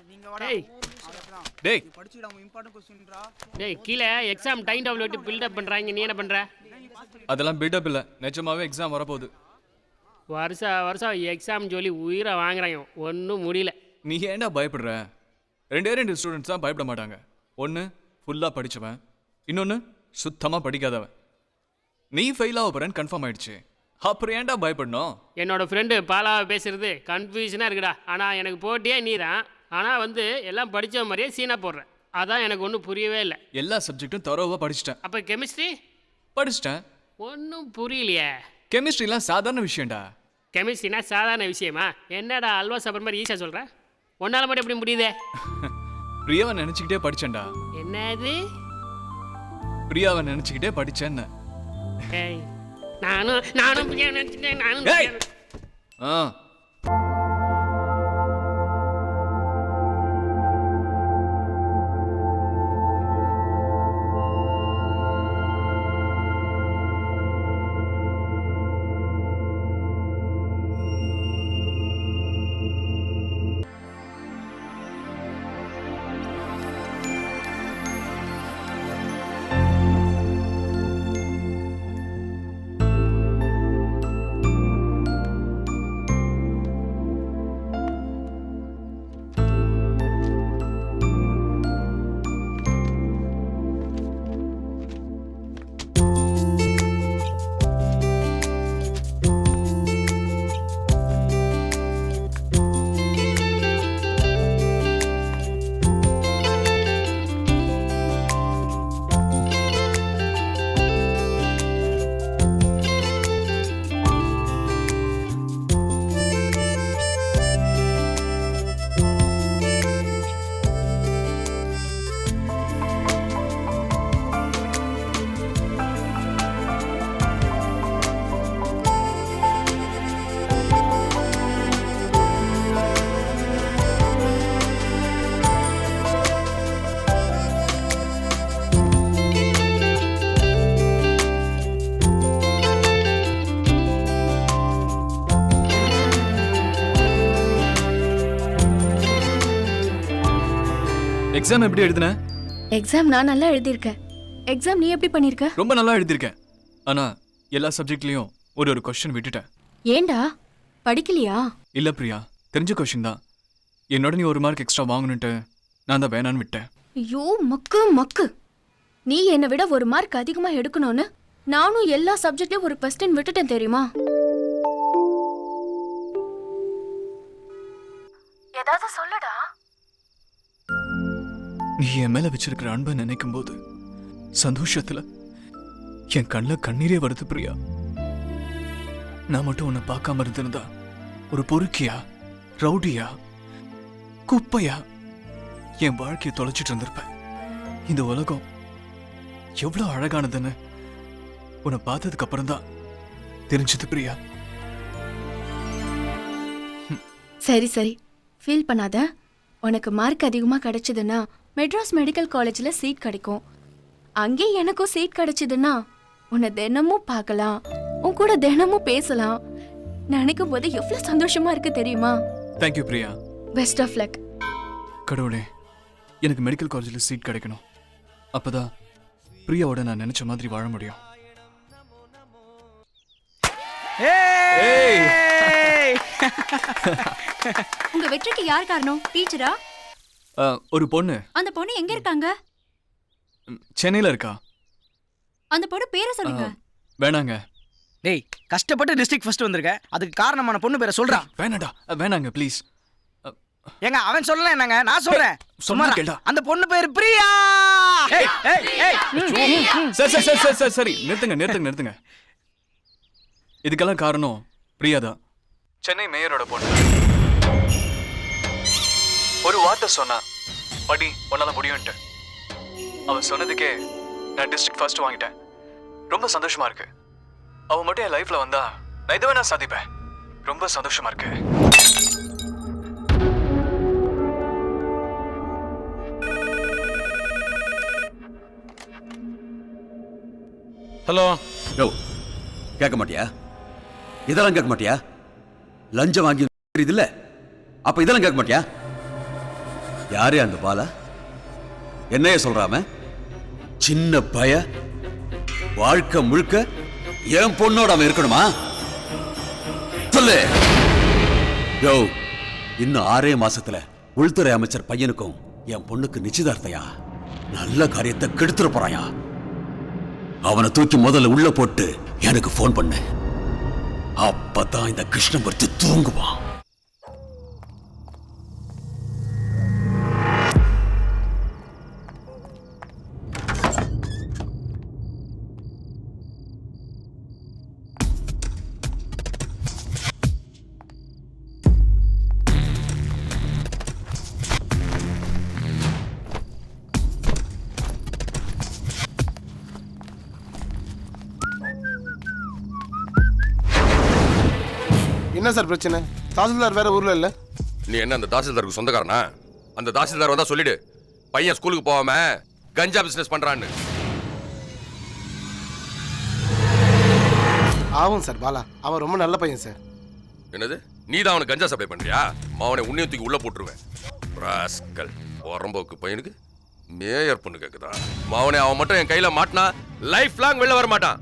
டேய் டேய் டேய் கீழே எக்ஸாம் டைம் டேபிள் விட்டு பில்டப் பண்ணுறாங்க, நீ என்ன பண்ணுற? அதெல்லாம் பில்டப் இல்லை, நிஜமாவே எக்ஸாம் வரப்போகுது. வருஷம் எக்ஸாம் சொல்லி உயிரை வாங்குறாங்க, ஒன்றும் முடியல. நீ ஏன்டா பயப்படுற? ரெண்டு ஸ்டூடெண்ட்ஸ் தான் பயப்பட மாட்டாங்க. ஒன்று ஃபுல்லாக படித்தவன், இன்னொன்று சுத்தமாக படிக்காதவன். நீ ஃபெயில் ஆக போகிறேன்னு கன்ஃபார்ம் ஆயிடுச்சு, அப்புறம் ஏன்டா பயப்படணும்? என்னோட ஃப்ரெண்டு பாலாவை பேசுறது கன்ஃபியூஷனாக இருக்குடா. ஆனால் எனக்கு போட்டியே நீ தான். ஆனால் எல்லாம் படித்த மாதிரியே சீனாக போடுறேன். அதான் எனக்கு ஒன்றும் புரியவே இல்லை. எல்லா சப்ஜெக்ட்டும் தரோவாக படிச்சிட்டேன். அப்போ கெமிஸ்ட்ரி படிச்சிட்டேன். ஒன்றும் புரியலையே. கெமிஸ்ட்ரிலாம் சாதாரண விஷயம்டா. கெமிஸ்ட்ரினா சாதாரண விஷயமா? என்னடா அல்வா சாப்பிட்ற மாதிரி ஈஸியாக சொல்கிறேன். ஒன்றால் மட்டும் எப்படி முடியுதே? பிரியாவை நினச்சிக்கிட்டே படித்தேன்டா. என்னது? பிரியாவை நினச்சிக்கிட்டே படித்தேன்னு. நானும் பிரியா நினச்சிட்டேன். நானும் ஆ எக்ஸாம் எப்படி எழுதுன? எக்ஸாம் நான் நல்லா எழுதியிருக்கேன். எக்ஸாம் நீ எப்படி பண்ணியிருக்க? ரொம்ப நல்லா எழுதியிருக்கேன். ஆனால் எல்லா சப்ஜெக்ட்லேயும் ஒரு கொஸ்டின் விட்டுட்டேன். ஏண்டா படிக்கலையா? இல்லை பிரியா, தெரிஞ்ச கொஸ்டின் தான். என்னோட நீ 1 மார்க் எக்ஸ்ட்ரா வாங்கணுன்ட்டு நான் தான் வேணான்னு விட்டேன். ஐயோ மக்கு, நீ என்னை விட 1 மார்க் அதிகமாக எடுக்கணும்னு நானும் எல்லா சப்ஜெக்ட்லயும் ஒரு கொஸ்டின் விட்டுட்டேன் தெரியுமா? ஏதாவது சொல்லடா. நீ என் மேல வச்சிருக்கிற அன்பை நினைக்கும் போது சந்தோஷத்துல என் கண்ணில் கண்ணீரே வருது பிரியா. நான் மட்டும் உன்னை பார்க்காம இருந்திருந்தா ஒரு பொறுக்கியா, ரவுடியா, குப்பையா என் வாழ்க்கையை தொலைச்சிட்டு இருந்திருப்பேன். இந்த உலகம் எவ்வளவு அழகானதுன்னு உன்னை பார்த்ததுக்கு அப்புறம் தான் தெரிஞ்சது பிரியா. சரி ஃபீல் பண்ணாத. உனக்கு மார்க் அதிகமாக கிடைச்சதுன்னா மெட்ராஸ் மெடிக்கல் காலேஜில் சீட் கிடைக்கும். அங்கே எனக்கும் சீட் கிடைச்சதுன்னா உன்னை தினமும் பார்க்கலாம், உன் கூட தினமும் பேசலாம். நினைக்கும் போது எவ்வளோ சந்தோஷமா இருக்கு தெரியுமா? Thank you Priya. Best of luck. கடவுளே, எனக்கு மெடிக்கல் காலேஜில் சீட் கிடைக்கணும். அப்பதான் பிரியாவோட நான் நினைச்ச மாதிரி வாழ முடியும். உங்க வெற்றிக்கு யார் காரணம்? டீச்சரா? ஒரு பொண்ணு. அந்த பொண்ணு எங்க இருக்காங்க? சென்னையில இருக்கா. அந்த பொண்ணு பேரை சொல்லுங்க. வேணாங்க. டேய், கஷ்டப்பட்டு டிஸ்ட்ரிக்ட் ஃபர்ஸ்ட் வந்திருக்க, அதுக்கு காரணமான பொண்ணு பேரை சொல்றா. வேணாடா, வேணாங்க ப்ளீஸ். ஏங்க அவன் சொல்லல, என்னங்க நான் சொல்றேன். சும்மா கேளடா. அந்த பொண்ணு பேர் பிரியா. சரி நிறுத்துங்க. இதுக்கெல்லாம் காரணம் பிரியாதான். சென்னை மேயரோட பொண்ணு. ஒரு வார்த்தை சொன்னா, படி உன்னால முடியும்ட்டு. அவன் சொன்னதுக்கே நான் டிஸ்ட்ரிக்ட் ஃபர்ஸ்ட் வாங்கிட்டேன். ரொம்ப சந்தோஷமா இருக்கு. அவன் மட்டும் என் லைஃப்ல வந்தா நான் இதை வேணா சாதிப்பேன். ரொம்ப சந்தோஷமா இருக்கு. ஹலோ. யோ, கேட்க மாட்டியா? இதெல்லாம் கேட்க மாட்டியா? லஞ்சம் வாங்கி இல்ல, அப்ப இதெல்லாம் கேட்க மாட்டியா? யாரே அந்த பாலா? என்னைய சொல்றாம? சின்ன பய வாழ்க்கை முழுக்க என் பொண்ணோட அவன் இருக்கணுமா? சொல்லு. யோ, இன்னும் 6 மாசத்துல உள்துறை அமைச்சர் பையனுக்கும் என் பொண்ணுக்கு நிச்சயதார்த்தையா? நல்ல காரியத்தை கெடுத்துட போறாயா? அவனை தூக்கி முதல்ல உள்ள போட்டு எனக்கு போன் பண்ணு. அப்பதான் இந்த கிருஷ்ணமூர்த்தி தூங்குவான். என்ன சார் பிரச்சனை? தாசில்தார் வேற ஊர்ல இல்ல. நீ என்ன அந்த தாசில்தாருக்கு சொந்தக்காரனா? அந்த தாசில்தார் வந்தா சொல்லிடு, பையன் ஸ்கூலுக்கு போகாம கஞ்சா பிசினஸ் பண்றான்னு. ஆகும் சார் பாலா, அவன் ரொம்ப நல்ல பையன் சார். என்னது, நீ தான் அவனுக்கு கஞ்சா சப்ளை பண்றியா? அவனை உன்னையும் தூக்கி உள்ள போட்டுருவேன். ராஸ்கல், உரம்போக்கு பையனுக்கு மேயர் பொண்ணு கேக்குதா? அவனை அவன் மட்டும் என் கையில மாட்டினா லைஃப் லாங் வெளில வர மாட்டான்.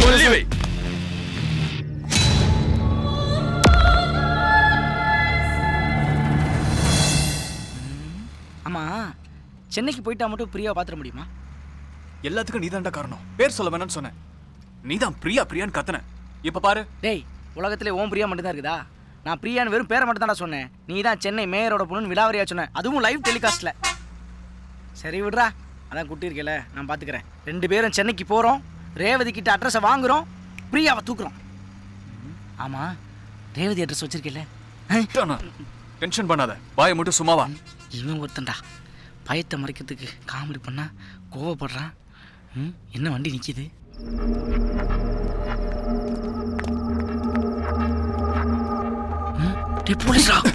சொல்லி வை. ஆமா, சென்னைக்கு போயிட்டா மட்டும் பிரியாவை பாத்திர முடியுமா? எல்லாத்துக்கும் நீ தான்டா காரணம். பேர் சொல்ல வேணாம்னு சொன்னேன், நீ தான் பிரியா பிரியான்னு கத்துன. இப்ப பாரு. டேய், உலகத்திலே ஓம் பிரியா மட்டும் தான் இருக்குதா? நான் பிரியான்னு வெறும் பேரை மட்டும் தான்டா சொன்னேன். நீ தான் சென்னை மேயரோட பொண்ணுன்னு விலாவரியா சொன்ன, அதுவும் லைவ் டெலிகாஸ்ட்ல. சரி விடுறா, அதான் குட்டி இருக்கல, நான் பாத்துக்கிறேன். 2 பேரும் சென்னைக்கு போறோம், ரேவதி கிட்ட அட்ரஸை வாங்குறோம், பிரியாவை தூக்குறோம். ஆமா, ரேவதி அட்ரஸ் வச்சிருக்கல? டென்ஷன் பண்ணாத, வாயை மட்டும் சும்மாவா. இவன் ஒருத்தன்டா பயத்தை மறைக்கிறதுக்கு காமெடி பண்ணா கோவப்படுறான். என்ன வண்டி நிக்குது?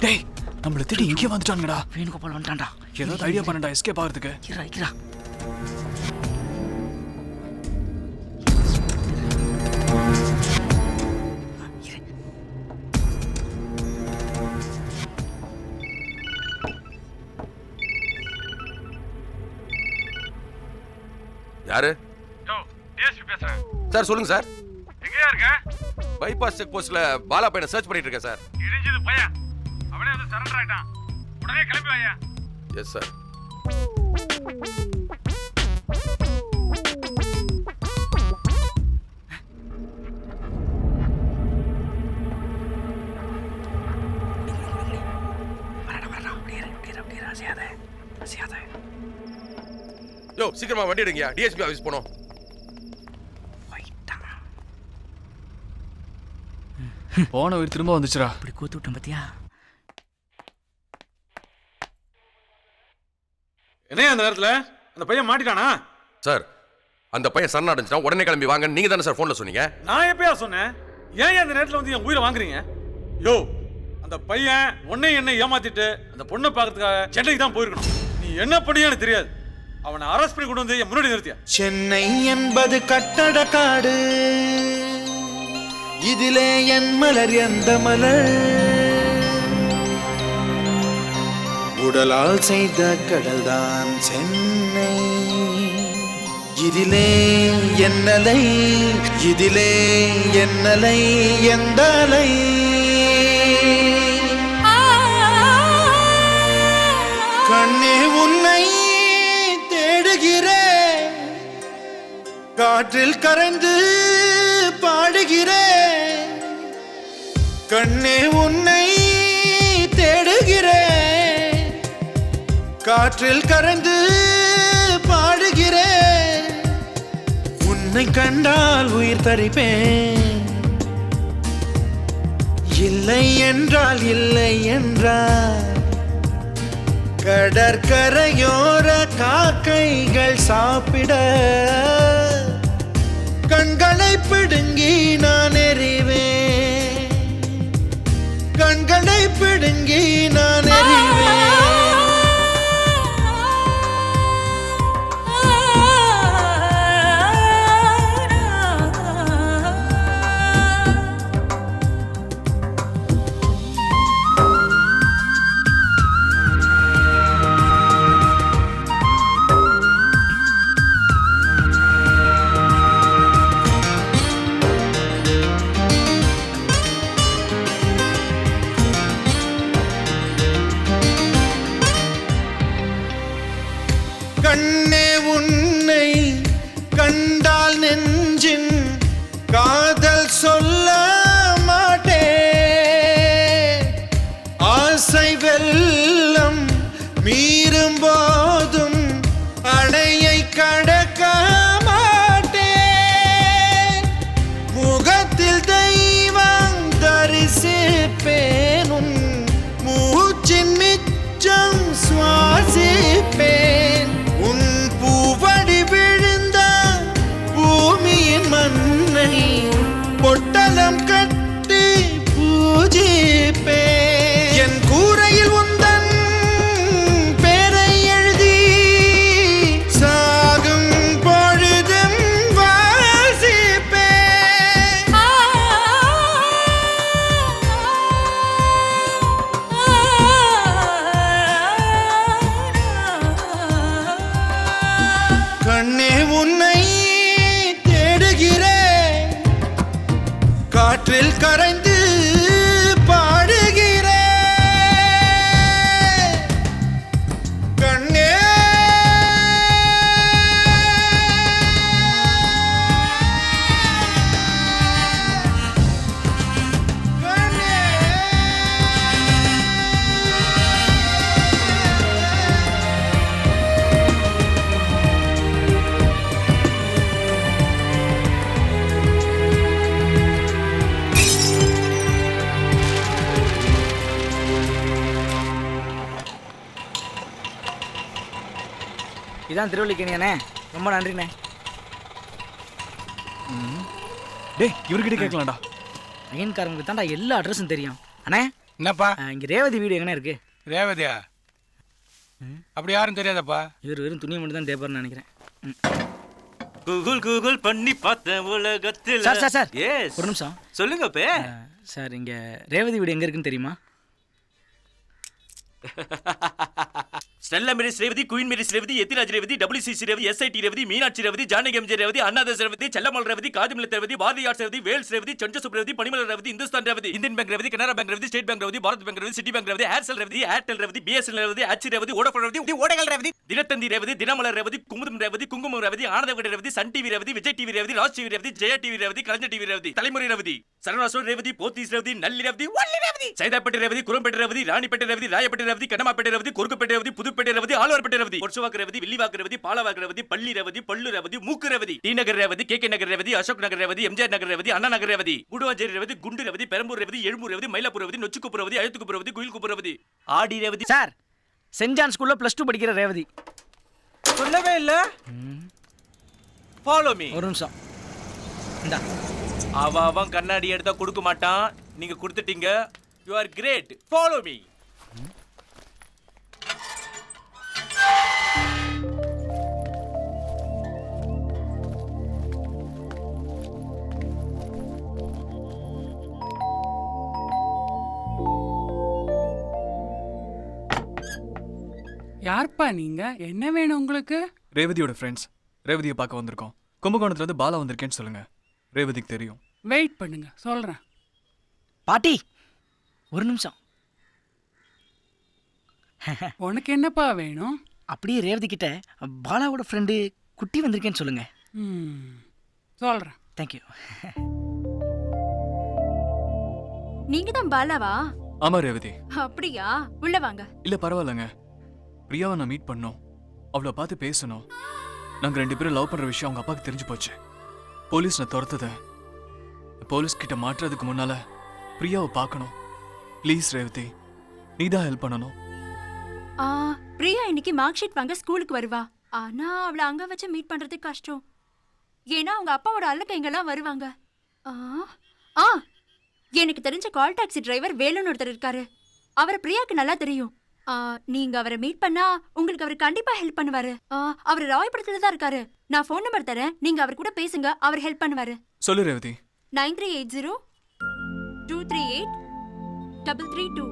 டேய், நம்மள தேடி இங்கே வந்துட்டானுங்கடா. வேணுகோபால் வந்துட்டான்டா. ஏதாவது ஐடியா பண்ணடா எஸ்கேப் ஆகிறதுக்கு. கிரா யாரு? டிஎஸ்பி பேசுறேன் சார். சொல்லுங்க சார். எங்கயா இருக்க? பைபாஸ் செக் போஸ்ட்ல பாலா பையனை சர்ச் பண்ணிட்டு இருக்கேன் சார். இடிஞ்சது பையன், அவனே வந்து சரண்டர் ஆயிட்டான். உடனே கிளம்பி வாயா. Yes sir. யோ, சீக்கிரமா வண்டி எடுங்க, டிஎஸ்பி ஆபீஸ் போனோம். போன உயிர் திரும்ப வந்துச்சுடா. இப்படி கூத்து விட்டோம் பாத்தியா? என்ன அந்த நேரத்துல அந்த பையன் மாட்டிட்டானா? சார், அந்த பையன் சரண் அடைஞ்சிட்டான், உடனே கிளம்பி வாங்க. நீங்க தானே சார் போன்ல சொன்னீங்க? நான் எப்பயா சொன்னேன்? ஏன் அந்த நேரத்துல வந்து என் உயிரை வாங்குறீங்க? யோ, அந்த பையன் உன்னை என்ன ஏமாத்திட்டு அந்த பொண்ணை பார்க்கறதுக்காக சென்னைக்கு தான் போயிருக்கணும். நீ என்ன பண்ணியான்னு தெரியாது. அவனை அரெஸ்ட் பண்ணி கொண்டு வந்து என் முன்னாடி நிறுத்தியா? சென்னை என்பது கட்டட காடு, இதிலே என் மலர் எந்த மலர், உடலால் செய்த கடல்தான் சென்னை, இதிலே என்னலை, இதிலே என்னலை எந்தலை. கண்ணே உன்னை தேடுகிறேன், காற்றில் கரைந்து பாடுகிறேன். கண்ணே உன்னை தேடுகிறேன், காற்றில் கரைந்து பாடுகிறேன். உன்னை கண்டால் உயிர் தரிப்பேன், இல்லை என்றால் இல்லை என்றால். கடற்கரையோர காக்கைகள் சாப்பிட கண்களை பிடுங்கி நான் எறிவேன், கண்களை பிடுங்கி நான் எறிவேன். கண்ணே உன்னை கண்டால் நெஞ்சின் காதல் சொல்ல மாட்டேன். ஆசை வெள்ளம் மீறும் போதும் அணையை கடக்க மாட்டேன். முகத்தில் தெய்வம் தரிசிப்பேன், உன் மூச்சின் மிச்சம் சுவாசிப்பேன். உன் பூவடி விழுந்த பூமியின் மண்ணை பொட்டலம் கட்டி பூஜிப்பேன். என் கூரையில் உந்தன் பேரை எழுதி சாகும் பொழுதும் வாசிப்பேன். கண்ணே உன்னை தேடுகிறேன், காற்றில் கரைந்து பாடுகிறேன். கண்ணே இதான் திருவள்ளிக்கணியாண்ணே, ரொம்ப நன்றிண்ணே. டேய் இவர்கிட்ட கேட்கலாம்டா. அயன்காரங்களுக்கு தான்டா எல்லா அட்ரஸும் தெரியும். அண்ணே என்னப்பா? இங்கே ரேவதி வீடு எங்கண்ணே இருக்கு? ரேவதியா? அப்படி யாரும் தெரியாதப்பா. இவர் வெறும் துணியை மட்டும் தான் தேப்பாருன்னு நினைக்கிறேன். கூகுள் பண்ணி பார்த்தேன் உலகத்தில். சார் சார் சார் எஸ், ஒரு நிமிஷம் சொல்லுங்க பே. சார் இங்கே ரேவதி வீடு எங்கே இருக்குன்னு தெரியுமா? ஸ்டெல்லா மேரிஸ் ரேவதி, குயின் மேரிஸ் ரேவதி, எத்திராஜ் ரேவதி, WCC ரேவதி, SIT ரேவதி, மீனாட்சி ரேவதி, ஜானகி எம்ஜி ரேவதி, அண்ணாதாஸ் ரேவதி, செல்லமல் ரேவதி, காதிமலத் ரேவதி, பாரதியார் ரேவதி, வேல்ஸ் ரேவதி, சஞ்சசுப் Revathi, Panimalar Revathi, Hindustan Revathi, Indian Bank Revathi, Canara Bank Revathi, State Bank Revathi, Bharat Bank Revathi, Citibank Revathi, Aircel Revathi, Airtel Revathi, BSNL Revathi, HC Revathi, Vodafone Revathi, ஓடகல் ரேவதி, தினத்தந்தி ரேவதி, தினமலர் ரேவதி, குமுதம் ரேவதி, குங்குமம் Revathi, Ananda Vikatan Revathi, Sun TV Revathi, Vijay TV Revathi, Raj TV Revathi, Jaya TV Revathi, Kalaignar TV Revathi, Thalaimurai Revathi, சரணாசோர் Revathi, Pothys Revathi, நல்லி ரேவதி, வள்ளி ரேவதி, சைதாப்பேட்டை ரேவதி, குரம்பேட்டை ரேவதி, ராணிப்பேட்டை ரேவதி, ராயப்பேட்டை ரேவதி, கனமாப்பேட்டை ரேவதி, கொருக்குப்பேட்டை ரேவதி, புதுப்பேட்டை ரேவதி, ஆழ்வார்பேட்டை ரேவதி, ஒர்சுவாக்கு ரேவதி, வில்லிவாக்கு ரேவதி, பாலவாக்கு ரேவதி, பள்ளி ரேவதி, பள்ளு ரேவதி, மூக்கு ரேவதி, டி நகர் ரேவதி, KK நகர் ரேவதி, அசோக் நகர் ரேவதி, MJR நகர் ரேவதி, அண்ணா நகர் ரேவதி, குடுவாஞ்சேரி ரேவதி, குண்டு ரேவதி, பெரம்பூர் ரேவதி, எழும்பூர் ரேவதி, மயிலாப்பூர் ரேவதி, நொச்சிக்குப்பு ரேவதி, அழுத்துக்குப்பு ரேவதி, குயில்குப்பு ரேவதி, ஆடி ரேவதி. சார் சென்ட் ஜான் ஸ்கூல்ல +2 படிக்கிற ரேவதி. சொல்லவே இல்ல. Follow me. ஒரு நிமிஷம் இந்தா. அவன் கண்ணாடி எடுத்தா கொடுக்க மாட்டான், நீங்க கொடுத்துட்டீங்க. You are great. Follow me. யார்ப்பா நீங்க? என்ன வேணும் உங்களுக்கு? ரேவதியோட ஃப்ரெண்ட்ஸ். ரேவதியை பார்க்க வந்திருக்கோம். கும்பகோணத்துலேருந்து பாலா வந்திருக்கேன்னு சொல்லுங்க. ரேவதிக்கு தெரியும். வெயிட் பண்ணுங்க, சொல்றேன். பாட்டி ஒரு நிமிஷம். உனக்கு என்னப்பா வேணும்? அப்படியே ரேவதி கிட்ட பாலாவோட ஃப்ரெண்டு குட்டி வந்திருக்கேன்னு சொல்லுங்க. சொல்றேன். தேங்க்யூ. நீங்க தான் பாலாவா? ஆமா ரேவதி. அப்படியா? உள்ள வாங்க. இல்ல பரவாயில்லங்க. பிரியாவை நான் மீட் பண்ணோம், அவளை பார்த்து பேசணும். நாங்கள் 2 பேரும் லவ் பண்ற விஷயம் அவங்க அப்பாவுக்கு தெரிஞ்சு போச்சு. போலீஸ் நான் துரத்துத. போலீஸ் கிட்ட மாட்டுறதுக்கு முன்னால பிரியாவை பார்க்கணும். ப்ளீஸ் ரேவதி, நீ தான் ஹெல்ப் பண்ணணும். பிரியா இன்னைக்கு மார்க் ஷீட் வாங்க ஸ்கூலுக்கு வருவா. ஆனா அவளை அங்க வச்சு மீட் பண்றது கஷ்டம். ஏன்னா அவங்க அப்பாவோட அல்லக்கைங்கெல்லாம் வருவாங்க. எனக்கு தெரிஞ்ச கால் டாக்ஸி டிரைவர் வேலுன்னு ஒருத்தர் இருக்காரு. அவரை பிரியாக்கு நல்லா தெரியும். நீங்க அவரை மீட் பண்ணா உங்களுக்கு அவர் கண்டிப்பா ஹெல்ப் பண்ணுவாரு. அவர் ராயபுரத்துல தான் இருக்காரு. நான் ஃபோன் நம்பர் தரேன், நீங்க அவர் கூட பேசுங்க, அவர் ஹெல்ப் பண்ணுவாரு. சொல்லு ரேவதி. 9380-238-332.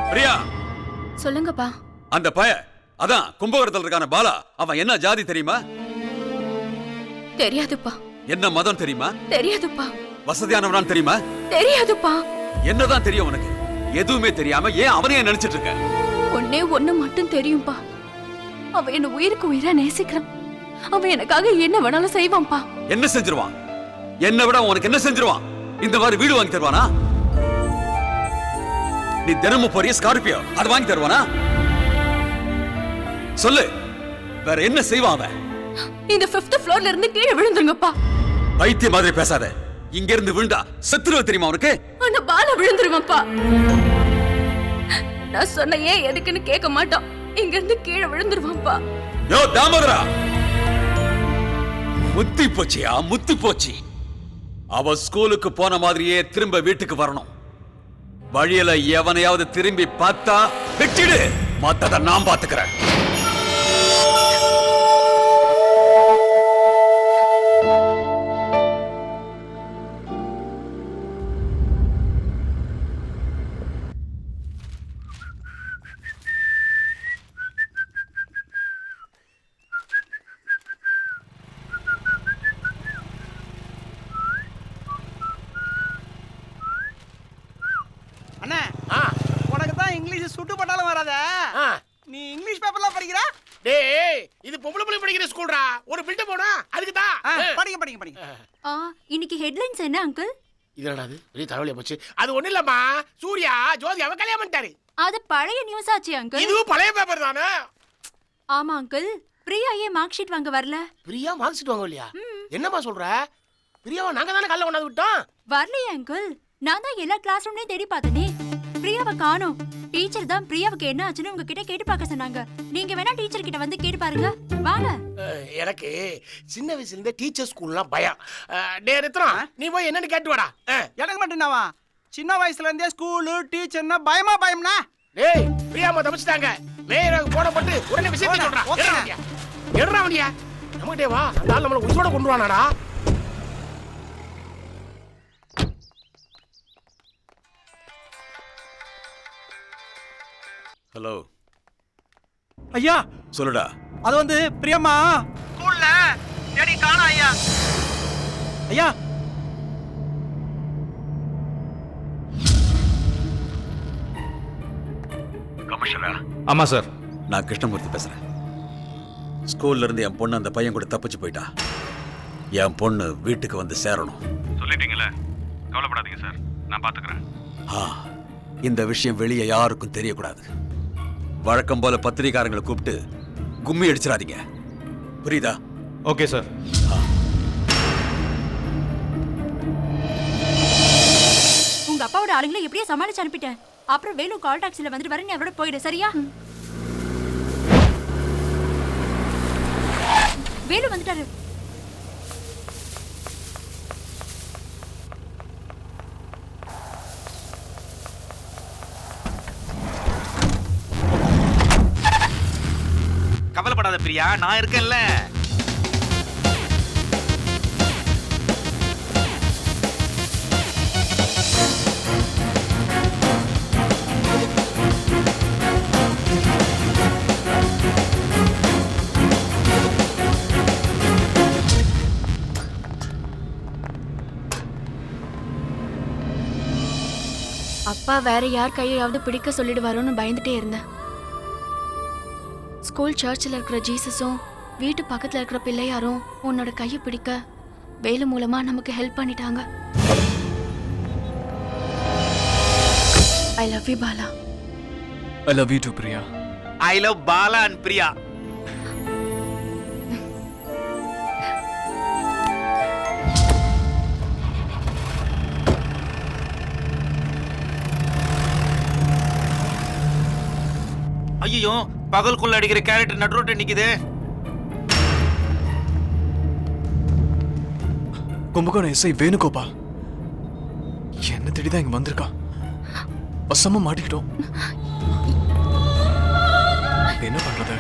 பிரியா, சொல்லுங்கப்பா. அந்த பய அதான் கும்பகோணத்தில் இருக்கான பாலா, அவன் என்ன ஜாதி தெரியுமா? தெரியாதுப்பா. என்ன மதம் தெரியுமா? தெரியாதுப்பா. வசதியானவனான்னு தெரியுமா? தெரியாதுப்பா. என்னதான் தெரியும் உனக்கு? எதுவுமே தெரியாம ஏன் அவனையே நினைச்சிட்டு இருக்க? ஒண்ணே ஒண்ணு மட்டும் தெரியும்பா. அவன் என்ன உயிருக்கு உயிரா நேசிக்கிறான். அவன் எனக்காக என்ன வேணாலும் செய்வான்பா. என்ன செஞ்சிருவான்? என்ன விட உனக்கு என்ன செஞ்சிருவான்? இந்த மாதிரி வீடு வாங்கி தருவானா? நீ தினமும் போறிய ஸ்கார்பியோ, அது வாங்கி தருவானா? சொல்லு, வேற என்ன செய்வான் அவன்? இந்த 5th ஃப்ளோர்ல இருந்து கீழே விழுந்துருங்கப்பா. பைத்திய மாதிரி பேசாத. இங்க இருந்து விழுந்தா செத்துருவ தெரியுமா உனக்கு? அந்த பால விழுந்துருவான்ப்பா. நான் சொன்ன ஏன் எதுக்குன்னு கேட்க மாட்டான். இங்க இருந்து கீழே விழுந்துருவான்ப்பா. யோ தாமோதரா, முத்தி போச்சியா, முத்தி போச்சு. அவ ஸ்கூலுக்கு போன மாதிரியே திரும்ப வீட்டுக்கு வரணும். வழியில எவனையாவது திரும்பி பார்த்தா வெட்டிடு. மத்தத நான் பாத்துக்கிறேன். அண்ணா, உனக்கு தான் இங்கிலீஷ் சுட்டு போட்டாலும் வராத. நீ இங்கிலீஷ் பேப்பர்லாம் படிக்கிற? டேய், இது பொம்பளை பிள்ளை படிக்கிற ஸ்கூல்டா. ஒரு பில்ட் போடா, அதுக்கு தான். படிங்க. இன்னைக்கு ஹெட்லைன்ஸ் என்ன அங்கிள்? இது என்னது? பெரிய தலைவலியா போச்சு. அது ஒண்ணு இல்லம்மா, சூர்யா ஜோதி அவ கல்யாணம் பண்ணிட்டாரு. அது பழைய நியூஸ் ஆச்சு அங்கிள். இதுவும் பழைய பேப்பர் தானே? ஆமா அங்கிள். பிரியா ஏன் மார்க் ஷீட் வாங்க வரல? பிரியா மார்க் ஷீட் வாங்க இல்லையா? என்னம்மா சொல்ற? பிரியாவை நாங்க தானே கல்ல கொண்டாந்து விட்டோம். வரலையே அங்கிள். நான் தான் எல்லா கிளாஸ் ரூம்லயும் தேடி பார்த்தனே. பிரியாவை காணோம். டீச்சர் தான் பிரியாவுக்கு என்ன ஆச்சுன்னு உங்ககிட்ட கேட்டு பார்க்க சொன்னாங்க. நீங்க வேணா டீச்சர் கிட்ட வந்து கேட்டு பாருங்க. வாங்க. எனக்கு சின்ன வயசுல இருந்தே டீச்சர் ஸ்கூல்லாம் பயம். டே ரத்னம், நீ போய் என்னன்னு கேட்டு வாடா. எனக்கு மட்டும்தாவா? சின்ன வயசுல இருந்தே ஸ்கூலு டீச்சர்னா பயம்னா? டேய், பிரியாமா தப்பிச்சிட்டாங்க. மேயருக்கு போன போட்டு உடனே விஷயத்தை சொல்றா. எடுறா வண்டியா. நம்மகிட்டே வா. அந்த ஆள் நம்மள உயிரோட கொண்டு வானாடா. ஹலோ ஐயா, சொல்லுடா. அது வந்து பிரியம்மா ஸ்கூல்ல தேடி காணோம் ஐயா. ஐயா, கமிஷனரா? ஆமா சார். நான் கிருஷ்ணமூர்த்தி பேசுறேன். ஸ்கூல்ல இருந்து என் பொண்ணு அந்த பையன் கூட தப்பிச்சு போயிட்டா. என் பொண்ணு வீட்டுக்கு வந்து சேரணும். சொல்லிட்டீங்களே, கவலைப்படாதீங்க சார், நான் பாத்துக்கிறேன். இந்த விஷயம் வெளியே யாருக்கும் தெரியக்கூடாது. வழக்கம் போல பத்திரிகாரங்களை கூப்பிட்டு கும்மி அடிச்சிடாதீங்க, புரியுதா? Okay sir. உங்க அப்பாவோட ஆளுங்களை எப்படியே சமாளிச்சு அனுப்பிட்டேன். அப்புறம் வேலூர் கால் டாக்ஸில வந்துட்டு வரேன், அவரோட போயிடு. சரியா? வேலு வந்துட்டாரு. கவலைப்படாத பிரியா, நான் இருக்கேன்ல. அப்பா வேற யார் கையாவது பிடிக்க சொல்லிடுவாரோன்னு பயந்துட்டே இருந்தேன். ஸ்கூல் சர்ச்சில் இருக்கிற ஜீசஸும் வீட்டு பக்கத்தில் இருக்கிற பிள்ளையாரும் உன்னோட கையை பிடிக்க வேலு மூலமா நமக்கு ஹெல்ப் பண்ணிட்டாங்க. I love you Bala. I love you to Priya. I love Bala and Priya. ஐயோ, பகல்குள்ள அடிக்கிற கேரக்டர் நடுரோட்ட நிக்குது. கும்பகோணம் எஸ்ஐ வேணுகோபால் என்ன தேடிதான் இங்க வந்திருக்கான். வசமா மாட்டிக்கிட்டோம். என்ன பண்றது?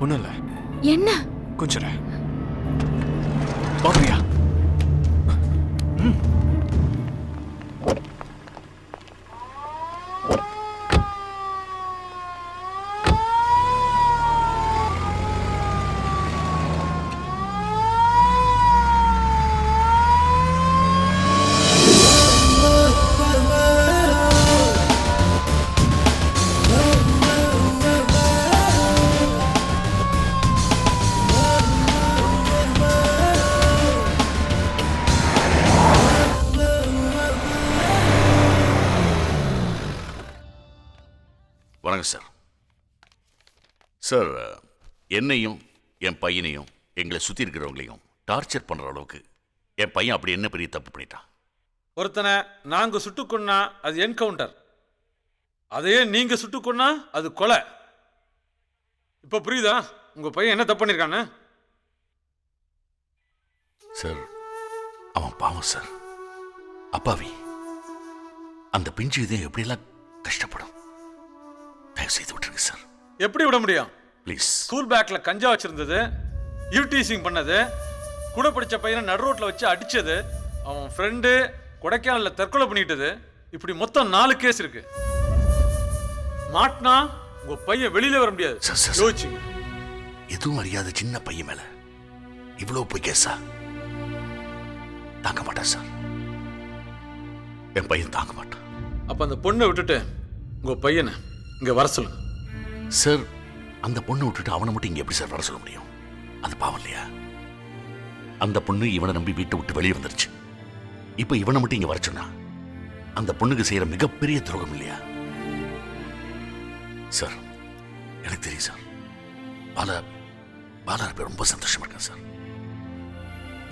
ஒண்ணும் இல்ல. என்ன? கொஞ்சம் பாப்பியா? சார். சார், என்னையும் என் பையனையும் எங்களை சுற்றி இருக்கிறவங்களையும் டார்ச்சர் பண்ணுற அளவுக்கு என் பையன் அப்படி என்ன பெரிய தப்பு பண்ணிட்டான்? ஒருத்தனை நாங்கள் சுட்டுக்கொன்னா அது என்கவுண்டர், அதையே நீங்கள் சுட்டுக்கொன்னா அது கொலை. இப்போ புரியுதா உங்கள் பையன் என்ன தப்பு பண்ணியிருக்கான்னு? சார், அவன் பாவம் சார், அப்பாவி. அந்த பிஞ்சு இதே எப்படியெல்லாம் கஷ்டப்படும். தயவு செய்து விட்டுருங்க சார். எப்படி விட முடியும்? ப்ளீஸ். ஸ்கூல் பேக்கில் கஞ்சா வச்சிருந்தது, ஈவ்டீசிங் பண்ணது, கூட படித்த பையனை நடு ரோட்டில் வச்சு அடித்தது, அவன் ஃப்ரெண்டு கொடைக்கானலில் தற்கொலை பண்ணிக்கிட்டது, இப்படி மொத்தம் 4 கேஸ் இருக்கு. மாட்டினா உங்கள் பையன் வெளியில வர முடியாது. யோசிச்சுங்க. எதுவும் அறியாத சின்ன பையன் மேல இவ்வளவு போய் கேஸா? தாங்க மாட்டான் சார், என் பையன் தாங்க மாட்டான். அப்ப அந்த பொண்ணை விட்டுட்டு உங்க பையனை இங்க வர சொல்லுங்க. சார், அந்த பொண்ணை விட்டுட்டு அவனை மட்டும் இங்க எப்படி சார் வர சொல்ல முடியும்? அது பாவம் இல்லையா? அந்த பொண்ணு இவனை நம்பி வீட்டை விட்டு வெளியே வந்துருச்சு. இப்ப இவனை மட்டும் இங்க வர சொன்னா அந்த பொண்ணுக்கு செய்யற மிகப்பெரிய துரோகம் இல்லையா? சார், எனக்கு தெரியும் சார், பாலா இருப்ப ரொம்ப சந்தோஷமா இருக்கேன் சார்.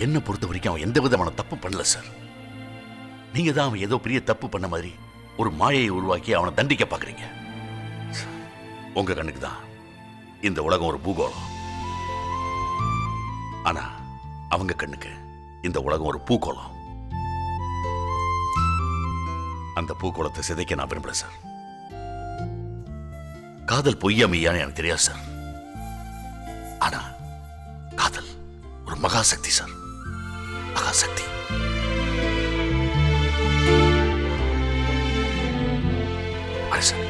என்ன பொறுத்த வரைக்கும் அவன் எந்த விதமான தப்பு பண்ணல சார். நீங்க தான் அவன் ஏதோ பெரிய தப்பு பண்ண மாதிரி ஒரு மாயையை உருவாக்கி அவனை தண்டிக்க பாக்குறீங்க. உங்க கண்ணுக்கு தான் இந்த உலகம் ஒரு பூகோளம், ஆனா அவங்க கண்ணுக்கு இந்த உலகம் ஒரு பூகோளம். அந்த பூகோளத்தை சிதைக்க நான் விரும்பல சார். காதல் பொய்யா மெய்யான்னு எனக்கு தெரியாது சார், ஆனா காதல் ஒரு மகாசக்தி சார், மகாசக்தி. சார்,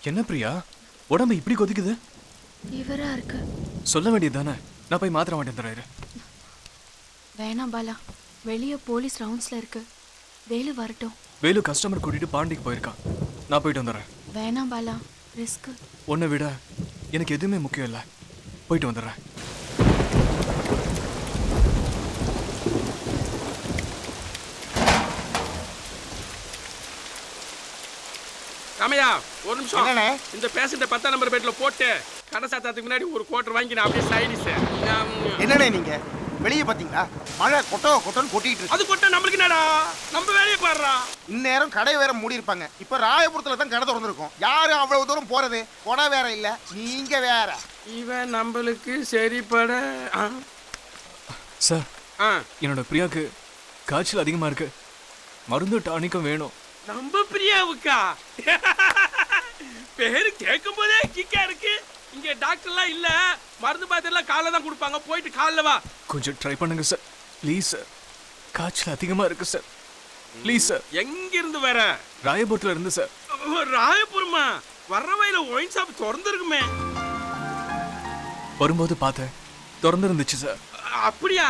என்ன பிரியா, உடம்பு இப்படி கொதிக்குது? இவரா இருக்கு. சொல்ல வேண்டியது தானே, நான் போய் மாத்திர மாட்டேன் தராரு. வேணாம் பாலா, வெளியே போலீஸ் ரவுண்ட்ஸ்ல இருக்கு. வேலு வரட்டும். வேலு கஸ்டமர் கூட்டிட்டு பாண்டிக்கு போயிருக்கான், நான் போயிட்டு வந்துடுறேன். வேணாம் பாலா, ரிஸ்க். உன்னை விட எனக்கு எதுவுமே முக்கியம் இல்லை, போயிட்டு வந்துடுறேன். ராமையா, ஒரு நிமிஷம். இந்த பேஷண்ட 10ஆம் நம்பர் பெட்ல போட்டு கடை சாத்தாத்துக்கு முன்னாடி ஒரு குவார்டர் வாங்கி நான் அப்படியே சைடிஸ். என்னண்ணே நீங்க வெளியே பாத்தீங்களா? மழை கொட்டோன்னு கொட்டிட்டு இருக்கு. அது கொட்ட நம்மளுக்கு என்னடா, நம்ம வேலையை பாடுறா. இந்நேரம் கடை வேற மூடி இருப்பாங்க. இப்ப ராயபுரத்துல தான் கடை திறந்துருக்கும். யாரும் அவ்வளவு தூரம் போறது? கொடை வேற இல்ல, நீங்க வேற. இவன் நம்மளுக்கு சரிப்பட. சார், என்னோட பிரியாக்கு காய்ச்சல் அதிகமா இருக்கு, மருந்து டானிக்கும் வேணும். நம்ம பிரியாவுக்கா? பேரு கேட்கும் போதே கிக்கா இருக்கு. இங்க டாக்டர்லாம் இல்ல, மருந்து மாத்திரலாம் காலைல தான் கொடுப்பாங்க. போயிட்டு காலைல வா. கொஞ்சம் ட்ரை பண்ணுங்க சார், ப்ளீஸ் சார். காய்ச்சல் அதிகமா இருக்கு சார், ப்ளீஸ் சார். எங்க இருந்து வர? ராயபுரத்துல இருந்து சார். ராயபுரமா? வர்ற வழியில ஒயின் ஷாப் திறந்துருக்குமே. வரும்போது பார்த்தேன், திறந்து இருந்துச்சு சார். அப்படியா?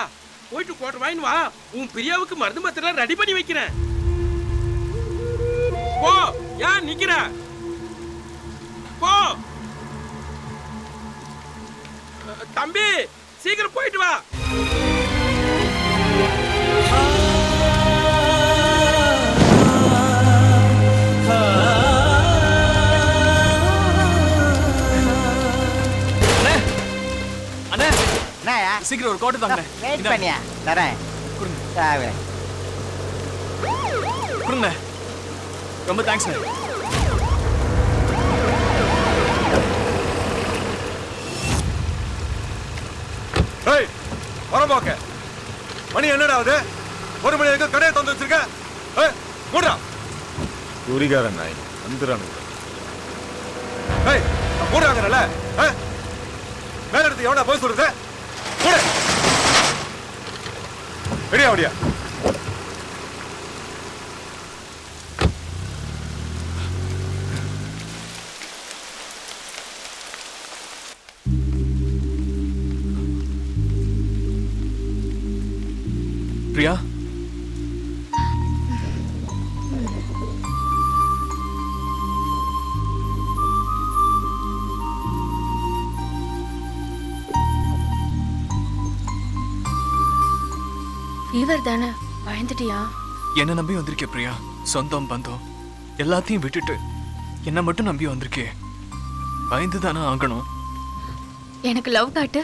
போயிட்டு குவார்டர் வாங்கி வா. உன் பிரியாவுக்கு மருந்து மாத்திரம் ரெடி பண்ணி வைக்கிறேன். போ, ஏன் நிக்கிற? போ தம்பி, சீக்கிரம் போயிட்டு வா. அண்ணே, சீக்கிரம் ஒரு கோட்டை தாங்க. வெயிட் பண்ணியா தரேன். கொடுங்க. கொடுங்க, ரொம்ப தேங்க்ஸ். வரம்போக்க மணி என்னடா ஆகுது? 1 மணி வரைக்கும் கடையை திறந்து வச்சிருக்க. மூடா, குடிகாரன் நாய் வந்துறானுங்க. போடுறாங்கல்ல மேல எடுத்து எவனா போய் சொல்றது போடு ரெடியா ஓடியா பிரியா ஃபீவர் தானே பயந்துட்டியா? என்ன நம்பி வந்திருக்கே பிரியா. சொந்தம் பந்தம் எல்லாத்தையும் விட்டுட்டு என்ன மட்டும் நம்பி வந்திருக்கே. பயந்து தானே ஆகணும். எனக்கு லவ் காட்டு.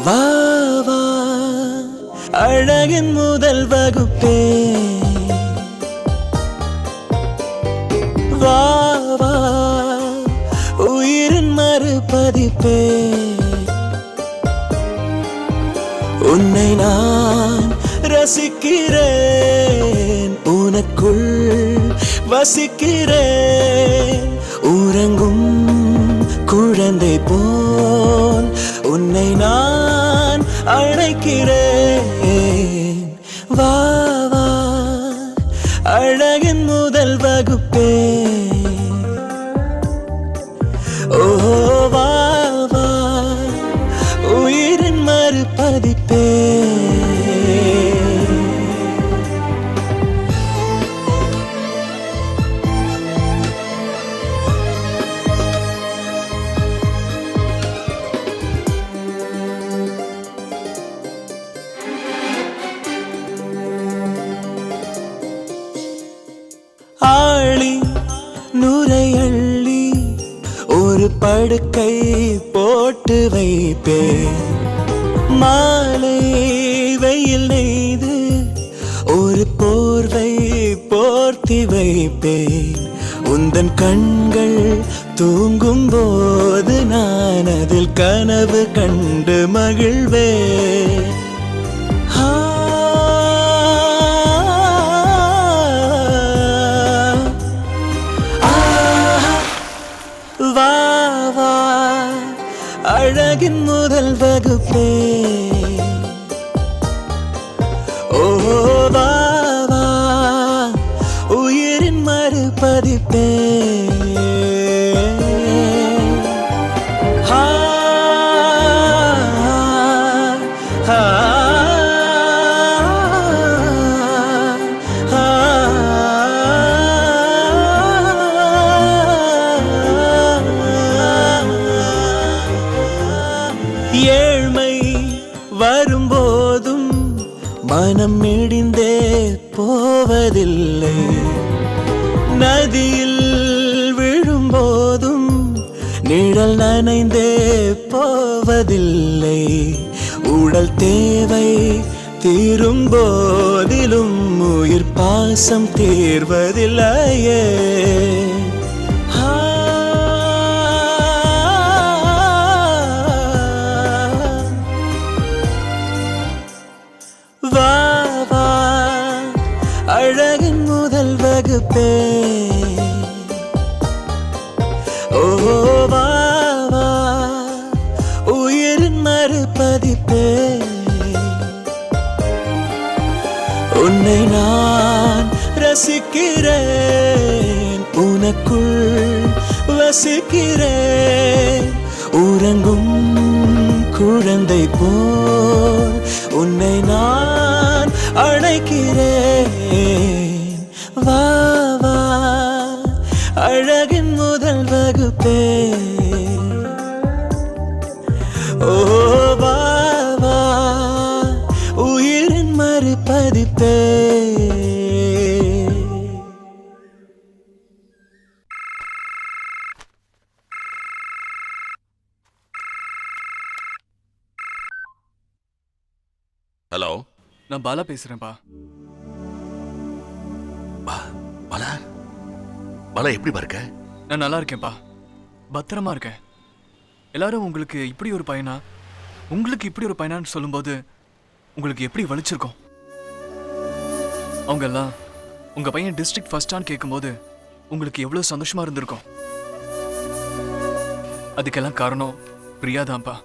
வா வா அழகின் முதல் வகுப்பே, வா வா உயிரின் மறுபதிப்பே, உன்னை நான் ரசிக்கிறேன், உனக்குள் வசிக்கிறேன், உறங்கும் குழந்தை போல் உன்னை நான் அழைக்கிறேன். வா வா அழகின் முதல் வகுப்பே, ஓ வா வா உயிரின் மறுபதிப்பே. ஆளி நுரையள்ளி ஒரு படுக்கை போட்டு வைப்பேன், மாலை வெயில் நெய்து ஒரு போர்வை போர்த்தி வைப்பேன், உந்தன் கண்கள் தூங்கும் போது நான் அதில் கனவு கண்டு மகிழ்வேன். வா வா அழகின் முதல் வகுப்பே, ஓ வா வா உயிரின் மறுபதிப்பே. ஹா ஹா ஏழ்மை வரும்போதும் மனம் இடிந்தே போவதில்லை, நதியில் விழும்போதும் நிழல் நனைந்தே போவதில்லை, உடல் தேவை தீரும் போதிலும் உயிர் பாசம் தீர்வதில்லையே. வா வா அழகின் முதல் வகுப்பே, ஓ வா வா உயிரின் மறுபதிப்பே, உன்னை நான் ரசிக்கிறேன், உனக்குள் வசிக்கிறேன், உறங்கும் குழந்தை போல் உன்னை நான் அழைக்கிறேன். வா வா அழகின் முதல் வகுப்பே, ஓ வா வா உயிரின் மறுபதிப்பே. ஹலோ, நான் பாலா பேசுறேன்ப்பா. பாலா, பாலா எப்படி இருக்க? நான் நல்லா இருக்கேன்ப்பா, பத்திரமா இருக்கேன். எல்லாரும் உங்களுக்கு இப்படி ஒரு பையனா, உங்களுக்கு இப்படி ஒரு பையனான்னு சொல்லும்போது உங்களுக்கு எப்படி வலிச்சிருக்கும்? அவங்க எல்லாம் உங்க பையன் டிஸ்ட்ரிக்ட் ஃபர்ஸ்டான்னு கேட்கும்போது உங்களுக்கு எவ்வளவு சந்தோஷமா இருந்திருக்கும். அதுக்கெல்லாம் காரணம் பிரியா தான்ப்பா.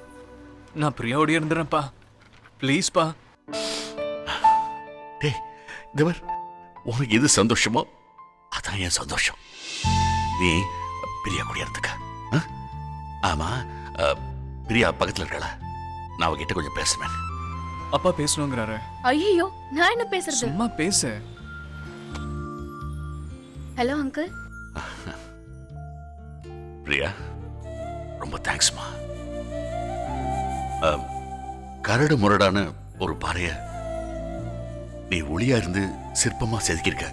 நான் பிரியாவோடய இருந்துறேன்ப்பா, ப்ளீஸ்ப்பா. டேய் தேவர், உனக்கு எது சந்தோஷமோ அதான் என் சந்தோஷம். நீ பிரியா கூட இருந்துக்க. ஆமா, பிரியா பக்கத்துல இருக்கல, நான் அவகிட்ட கொஞ்சம் பேசுவேன். அப்பா பேசணுங்கிறாரு. ஐயோ, நான் என்ன பேசுறது? சும்மா பேசு. Hello uncle. பிரியா, ரொம்ப தேங்க்ஸ்மா. கரடு முரடான ஒரு பாறைய நீ ஒளியா இருந்து சிற்பமா செதுக்கியிருக்க.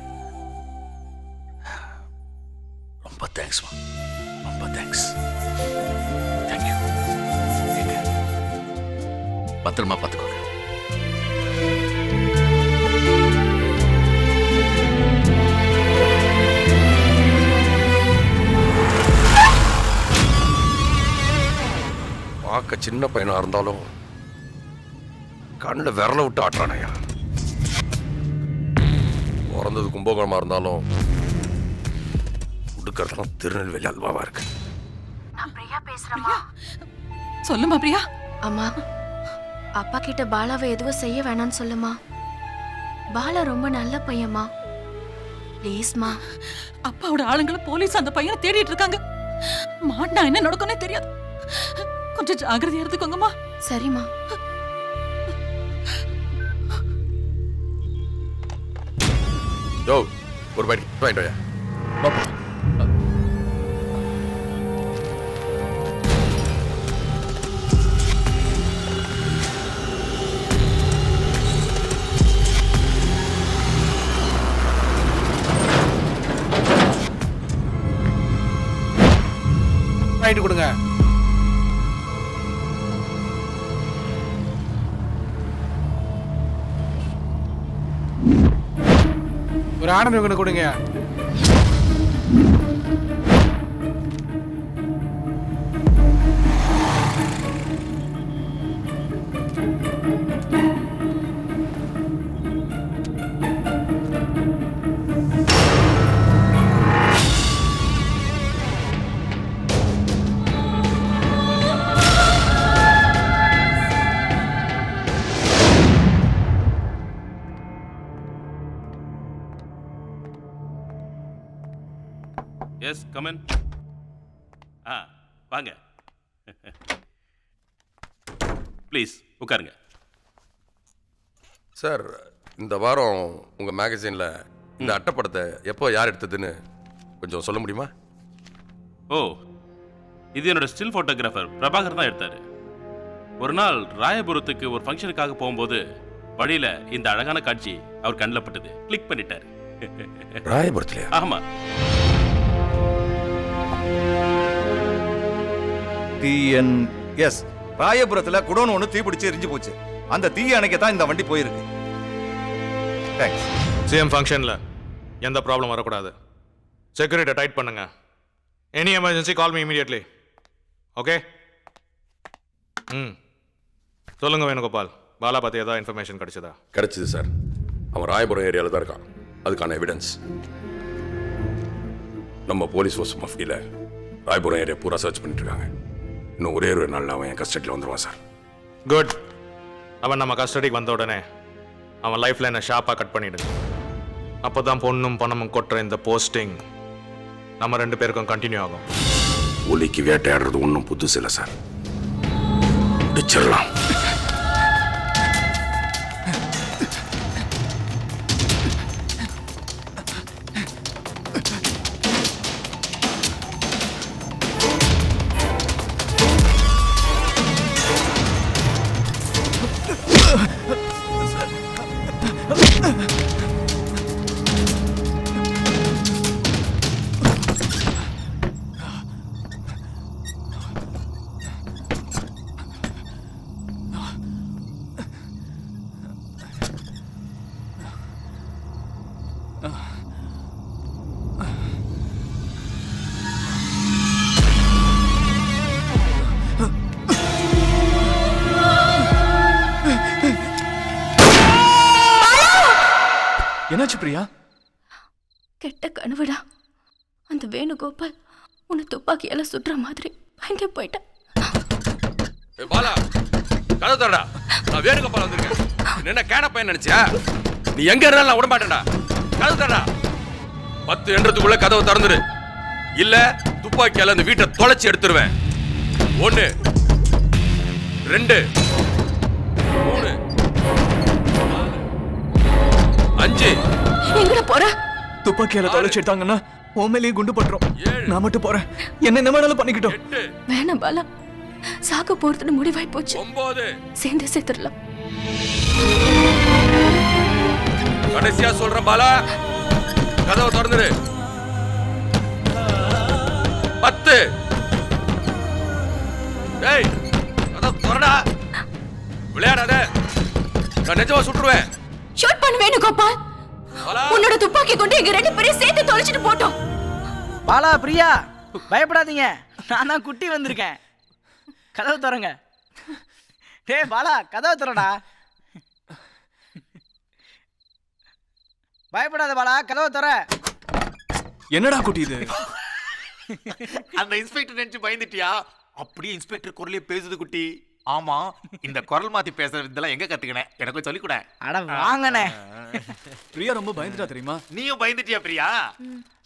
ரொம்ப தேங்க்ஸ்மா, ரொம்ப தேங்க்ஸ். தேங்க்யூ. பத்திரமா பார்த்துக்கோங்க. பார்க்க சின்ன பையனா இருந்தாலும் கண்ணில் விரல விட்டு ஆட்டுறானையா. பிறந்தது கும்பகோணமா இருந்தாலும் உடுக்கிறதுலாம் திருநெல்வேலி அல்வாவா இருக்கு. நான் பிரியா பேசுறேம்மா. சொல்லுமா பிரியா. அம்மா, அப்பா கிட்ட பாலாவை எதுவும் செய்ய வேணாம்னு சொல்லுமா. பாலா ரொம்ப நல்ல பையன்மா, ப்ளீஸ்மா. அப்பாவோட ஆளுங்களை போலீஸ் அந்த பையனை தேடிட்டு இருக்காங்க. மாட்டா என்ன நடக்கும்னே தெரியாது, கொஞ்சம் ஜாகிரதையா இருந்துக்கோங்கம்மா. சரிம்மா. யோ, ஒரு பைட் வாங்கிட்டு வாயா. பாப்பா, வாங்கிட்டு கொடுங்க. ஒரு ஆனந்தம் கொடுங்க. Yes come on. வாங்க ப்ளீஸ் உட்காருங்க. சார், இந்த வாரம் உங்க மேகசின்ல இந்த அட்டைப்படத்தை எப்போ யார் எடுத்ததுன்னு கொஞ்சம் சொல்ல முடியுமா? ஓ, இது என்னோட ஸ்டில் ஃபோட்டோகிராஃபர் பிரபாகர் தான் எடுத்தாரு. ஒரு நாள் ராயபுரத்துக்கு ஒரு ஃபங்க்ஷனுக்காக போகும்போது வழியில இந்த அழகான காட்சி அவர் கண்ணில் பட்டது. கிளிக் பண்ணிட்டாரு. ராயபுரத்துல? ஆமா. எஸ், ராயபுரத்துல குடோன் ஒன்று தீப்பிடிச்சு எரிஞ்சு போச்சு. அந்த தீ அணைக்க தான் இந்த வண்டி போயிருக்கு. தேங்க்ஸ். சிஎம் ஃபங்க்ஷனில் எந்த ப்ராப்ளம் வரக்கூடாது. செக்யூரிட்டியை டைட் பண்ணுங்க. Any emergency call me immediately. Okay? சொல்லுங்க வேணுகோபால், பாலா பற்றி ஏதாவது இன்ஃபர்மேஷன் கிடைச்சதா? கிடைச்சது சார். அவன் ராயபுரம் ஏரியாவில் தான் இருக்கான். அதுக்கான எவிடன்ஸ் நம்ம போலீஸ் ஃபோர்ஸ் மஃப்டியில் ராயபுரம் ஏரியா பூரா சர்ச் பண்ணிட்டு இருக்காங்க. இன்னும் ஒரே ஒரு நாளில் அவன் என் கஸ்டடியில் வந்துடுவான் சார். குட். அவன் நம்ம கஸ்டடிக்கு வந்த உடனே அவன் லைஃப்ல என்ன ஷார்ப்பாக கட் பண்ணிடுங்க. அப்போ தான் பொண்ணும் பணமும் கொட்டுற இந்த போஸ்டிங் நம்ம 2 பேருக்கும் கண்டினியூ ஆகும். ஒலிக்கு வேட்டையாடுறது ஒன்றும் புதுசு இல்லை சார். முடிச்சிடலாம். என்னாச்சு பிரியா? கெட்ட கனவுடா. அந்த வேணுகோபால் உன்னை துப்பாக்கியால சுடுற மாதிரி பயந்து போயிட்டேன். பாலா கதவு தரடா. நான் வேணுகோபால் வந்திருக்கேன். என்ன கேன பையன் நினைச்சியா? நீ எங்க இருந்தாலும் நான் விட மாட்டேன்டா. கதவு தரடா. 10 என்றதுக்குள்ள கதவை திறந்துரு. இல்ல துப்பாக்கியால அந்த வீட்டை தொலைச்சி எடுத்துருவேன். 1 2 3 5. எங்கடா போற? துப்பாக்கியால தொலைச்சு எடுத்தாங்கன்னா உண்மையிலேயே குண்டு பண்றோம். நான் மட்டும் போறேன். என்ன வேணாலும் பண்ணிக்கிட்டோம். வேணாம் பாலா, சாக போறதுன்னு முடிவாய் போச்சு. 9. சேர்ந்து சேர்த்துடலாம். கடைசியா சொல்றேன் பாலா, கதவை திறந்துரு. 10. டேய் கதவை திறடா. விளையாடாத, நான் நிஜமா சுட்டுருவேன். ஷூட் பண்ண வேணுகோபால். உன்னோட துப்பாக்கி கொண்டு எங்க 2 பேரையும் சேர்த்து தொலைச்சிட்டு போட்டோம். பாலா, பிரியா, பயப்படாதீங்க. நான் தான் குட்டி வந்திருக்கேன். கதவு திறங்க. டேய் பாலா, கதவு திறடா. பயப்படாத பாலா, கதவு திற. என்னடா குட்டி இது? அந்த இன்ஸ்பெக்டர் நினைச்சு பயந்துட்டியா? அப்படியே இன்ஸ்பெக்டர் குரலே பேசுது குட்டி. ஆமா, இந்த குரல் மாத்தி பேசுறது இதெல்லாம் எங்க கத்துக்கினேன்? எனக்கு சொல்லி கூட. அட வாங்கனே. பிரியா ரொம்ப பயந்துட்டா தெரியுமா? நீயும் பயந்துட்டியா பிரியா?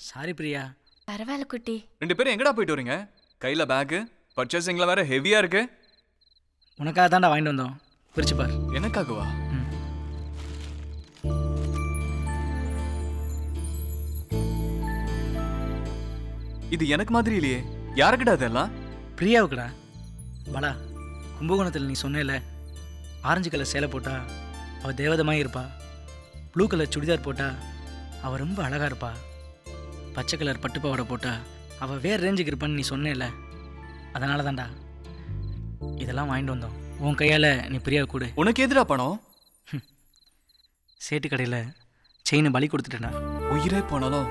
சாரி பிரியா. பரவாயில்ல குட்டி. 2 பேரும் எங்கடா போயிட்டு வரீங்க? கையில பேக், பர்ச்சேசிங்ல வேற ஹெவியா இருக்கு. உனக்காக தான்டா வாங்கிட்டு வந்தோம். பிரிச்சு பார். எனக்காகவா? இது எனக்கு மாதிரி இல்லையே. யாருக்கிட்ட அதெல்லாம்? பிரியாவுக்குடா. பாலா, கும்பகோணத்தில் நீ சொன்னேல, ஆரஞ்சு கலர் சேலை போட்டா அவள் தேவதமாக இருப்பா, ப்ளூ கலர் சுடிதார் போட்டா அவள் ரொம்ப அழகாக இருப்பா, பச்சை கலர் பட்டுப்பாவடை போட்டா அவள் வேறு ரேஞ்சுக்கு இருப்பான்னு நீ சொன்னேல, அதனால தான்டா இதெல்லாம் வாங்கிட்டு வந்தோம். உன் கையால் நீ பிரியாவை கொடு. உனக்கு எதிரா பணம்? சேட்டு கடையில் செயினை பலி கொடுத்துட்டேனா. உயிரே போனாலும்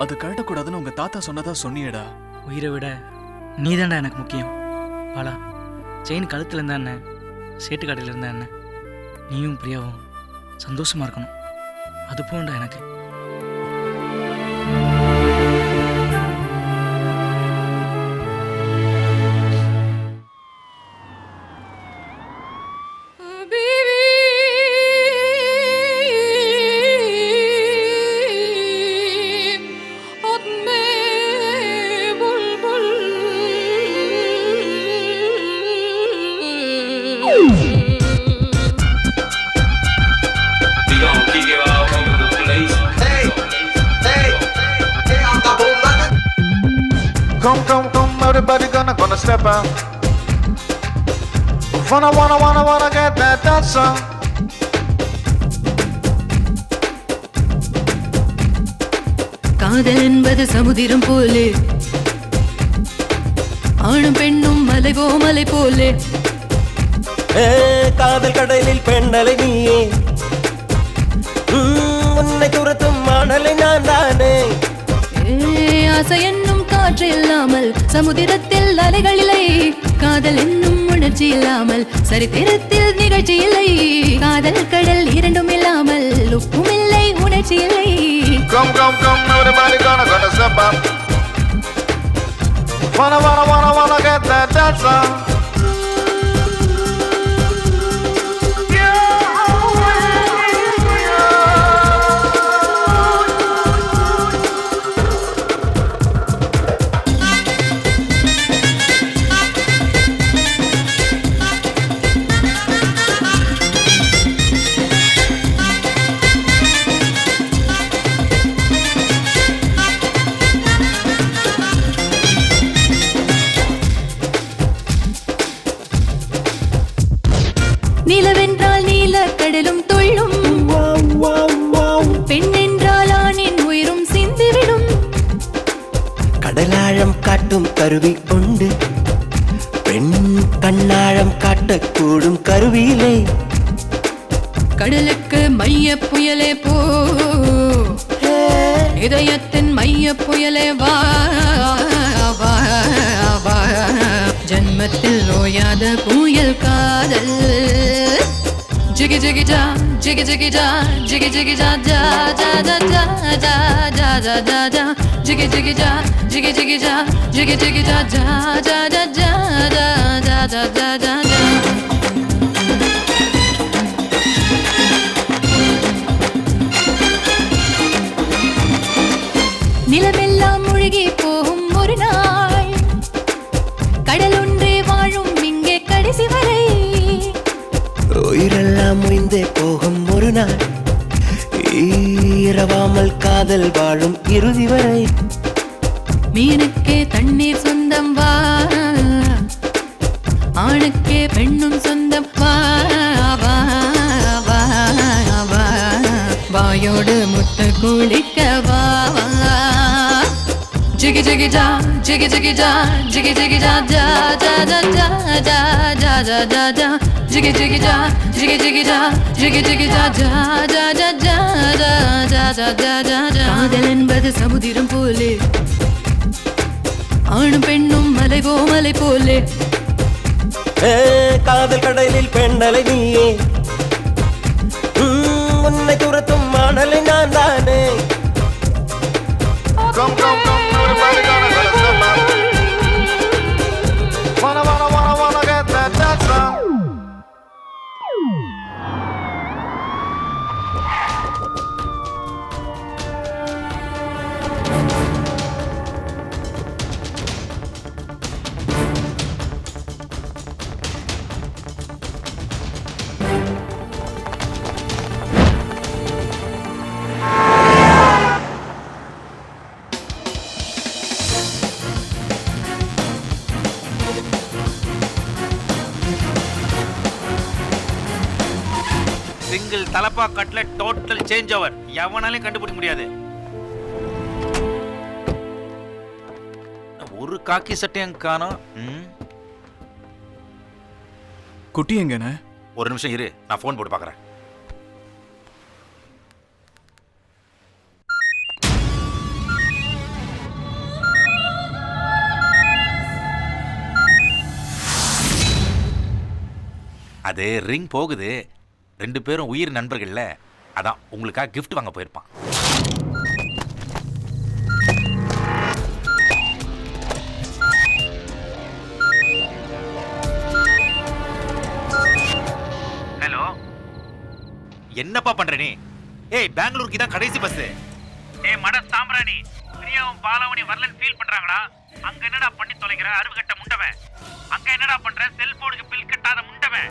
அது கழட்டக்கூடாதுன்னு உங்க தாத்தா சொன்னதா சொன்னியடா. உயிரை விட நீ தான்டா எனக்கு முக்கியம். பாலா, செயின் கழுத்தில் இருந்தா என்ன, சேட்டு கடையில் இருந்தா என்ன, நீயும் பிரியாவும் சந்தோஷமா இருக்கணும். அது போண்டா எனக்கு. Come, everybody gonna step out. Wanna get that dancer. காதல் என்பது சமுதிரம் போலே, ஆணும் பெண்ணும் மலைவோ மலை போலே. காதல் கடலில் பெண்ணலை நீயே, உன்னை துரத்தும் மாடலை நான் தானே. ஆசை என்னும் காற்று இல்லாமல் சமுதிரத்தில் அலைகள் இல்லை, காதல் என்னும் உணர்ச்சி இல்லாமல் சரித்திரத்தில் நிகழ்ச்சி இல்லை. காதல் கடல் இரண்டும் இல்லாமல் உப்பும் இல்லை உணர்ச்சி இல்லை. Come, everybody gonna step up. Wanna get that dancer. நிலவென்றால் நீல கடலும் துள்ளும், பெண் என்றால் ஆணின் உயிரும் சிந்திவிடும். கடலாழம் காட்டும் கருவி உண்டு, பெண் கண்ணாழம் காட்டக்கூடும் கருவியிலே. கடலுக்கு மைய புயலே போ, இதயத்தின் மைய புயலே வா வா வா. ஜன்மத்தில் ஓயாத புயல் காதல், ஜிகி Jiggy jiggy ja, jiggy jiggy ja, jiggy jiggy ja ja ja ja ja ja ja ja ja ja. Jiggy jiggy ja, jiggy jiggy ja, jiggy jiggy ja ja ja ja ja ja ja ja ja ja. நிலமெல்லாம் முழுகி போகும் ஒரு நாள், கடல் ஒன்றே வாழும் இங்கே கடைசி வரை. உயிரெல்லாம் முடிந்தே போகும் ஒரு நாள், இரவாமல் காதல் வாழும் இறுதி வரை. மீனுக்கே தண்ணீர் சொந்தம் வா, ஆணுக்கே பெண்ணும் சொந்தம் வா வா வா வா. வாயோடு முத்த குளிக்க வா வா. Jiggy jiggy ja, jiggy jiggy ja, jiggy jiggy ja ja ja ja ja ja ja ja ja ja. Jiggy jiggy ja, jiggy jiggy ja, jiggy jiggy ja ja ja ja ja ja ja ja ja ja ja. காதல் என்பது சமுதிரம் போலே, ஆணும் பெண்ணும் மலைவோ மலை போலே. காதல் கடலில் பெண்ணலை நீயே, உன்னை துரத்தும் மாடலை நான் தானே. Come, come, come, everybody gonna get a step up. Wanna get that dance on. Single தலப்பா கட்லெட் டோட்டல் சேஞ்ச் ஓவர். எவனாலையும் கண்டுபிடிக்க முடியாது. ஒரு காக்கி சட்டையும் காணோம். குட்டி எங்கண்ணே? ஒரு நிமிஷம் இரு, நான் ஃபோன் போட்டு பார்க்குறேன். அது ரிங் போகுது. ரெண்டு பேரும் உயிர் நண்பர்கள்ல, அதான் உங்களுக்காக கிஃப்ட் வாங்க போயிருப்பான். ஹலோ, என்னப்பா பண்ற நீ? ஏய், பெங்களூருக்கு தான் கடைசி பஸ். ஏய் மட சாம்பிராணி, பிரியாவும் பாலாவணி வரலன்னு ஃபீல் பண்றாங்கடா. அங்க என்னடா பண்ணி தொலைக்கிற அருவுகட்ட முண்டவன்? அங்க என்னடா பண்ற செல்போனுக்கு பில் கட்டாத முண்டவன்?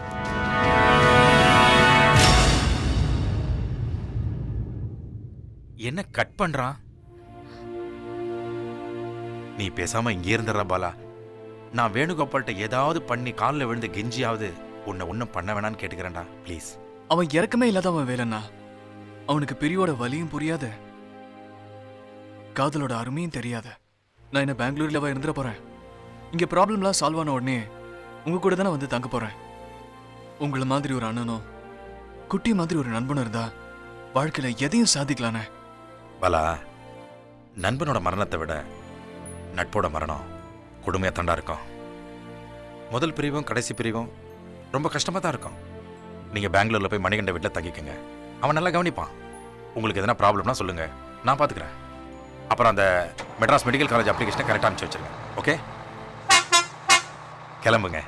என்ன கட் பண்றான்? நீ பேசாம இங்கே இருந்துடுற பாலா. நான் வேணுகோபால்கிட்ட ஏதாவது பண்ணி காலில் விழுந்து கெஞ்சியாவது உன்னை ஒன்றும் பண்ண வேணான்னு கேட்டுக்கிறேன்டா ப்ளீஸ். அவன் இறக்கமே இல்லாதவன் வேலைண்ணா. அவனுக்கு பிரியோட வலியும் புரியாத, காதலோட அருமையும் தெரியாத. நான் என்ன பெங்களூர்லவா இருந்துட போறேன்? இங்க ப்ராப்ளம்லாம் சால்வ் ஆன உடனே உங்க கூட தானே வந்து தங்க போறேன். உங்களை மாதிரி ஒரு அண்ணனும் குட்டி மாதிரி ஒரு நண்பனும் இருந்தா வாழ்க்கையில எதையும் சாதிக்கலானே. பாலா, நண்பனோட மரணத்தை விட நட்போட மரணம் கொடுமையாக தாண்டா இருக்கும். முதல் பிரிவும் கடைசி பிரிவும் ரொம்ப கஷ்டமாக தான் இருக்கும். நீங்கள் பெங்களூரில் போய் மணிகண்ட வீட்டில் தங்கிக்கங்க. அவன் நல்லா கவனிப்பான். உங்களுக்கு எதனா ப்ராப்ளம்னா சொல்லுங்கள், நான் பார்த்துக்கிறேன். அப்புறம் அந்த மெட்ராஸ் மெடிக்கல் காலேஜ் அப்ளிகேஷனை கரெக்டாக அனுப்பிச்சி வச்சுருங்க. ஓகே, கிளம்புங்க.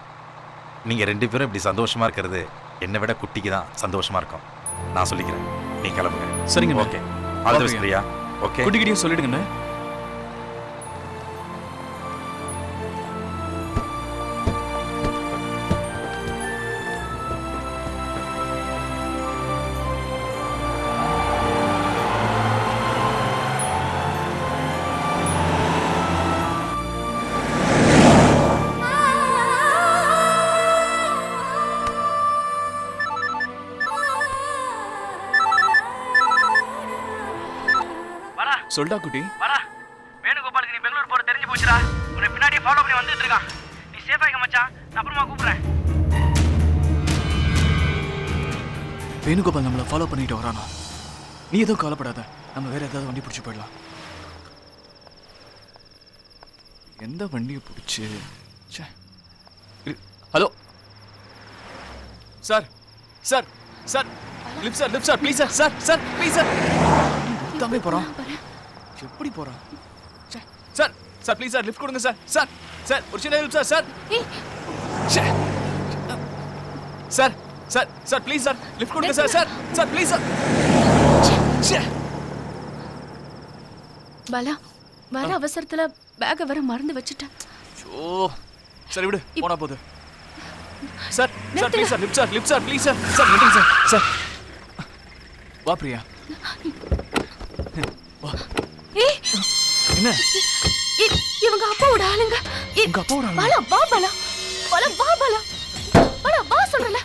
நீங்கள் ரெண்டு பேரும் இப்படி சந்தோஷமாக இருக்கிறது என்னை விட குட்டிக்கு தான் சந்தோஷமாக இருக்கும். நான் சொல்லிக்கிறேன், நீ கிளம்புங்க. சரிங்க. Okay, all the best Priya. Okay, குட்டிக்கிட்டையும் சொல்லிடுங்கண்ணே. சொல்டா குட்டி. வரா, வேணுகோபாலுக்கு நீ பெங்களூர் போற தெரிஞ்சு போச்சுடா. உன்னை பின்னாடியே ஃபாலோ பண்ணி வந்துட்டு இருக்கான். நீ சேஃபா இருக்க மச்சான். நான் அப்புறமா கூப்பிடுறேன். வேணுகோபால் நம்மளை ஃபாலோ பண்ணிட்டு வரானா? நீ எதுவும் கவலைப்படாத, நம்ம வேற ஏதாவது வண்டி பிடிச்சி போயிடலாம். எந்த வண்டியை பிடிச்சி? Hello sir, sir sir lift sir please sir please sir தம்பி போறான் எப்படி போறான் சார் ப்ளீஸ் சார் லிஃப்ட் கொடுங்க சார் ஒரு சின்ன help sir please sir lift கொடுங்க சார் ப்ளீஸ் சார் பாலா வர அவசரத்துல பேக வர மறந்து வச்சுட்டேன். சரி விடு போனா போகுது. Sir please sir lift sir please sir நில்லுங்க சார் வா பிரியா வா. என்ன இவங்க அப்பாவோட ஆளுங்க. உங்க அப்பாவோட ஆளுங்க? பாலா வா பாலா வா சொல்றல.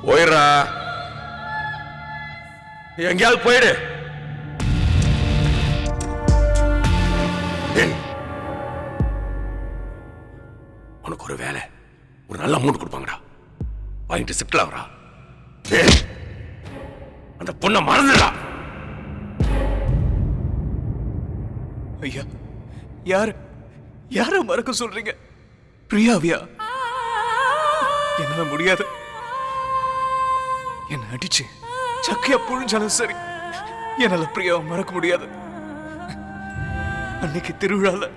போயிடுறா, எங்கேயாவது போயிடு. உனக்கு ஒரு வேலை, ஒரு நல்ல அமௌண்ட் கொடுப்பாங்கடா, வாங்கிட்டு செட்டில் ஆகுறா. அந்த பொண்ணை மறந்துடா. ஐயா யார மறக்க சொல்றீங்க? பிரியாவியா? என்னால முடியாது. என்ன அடிச்சு சக்கையா புழிஞ்சாலும் சரி, என்னால பிரியாவை மறக்க முடியாது. அன்னைக்கு திருவிழால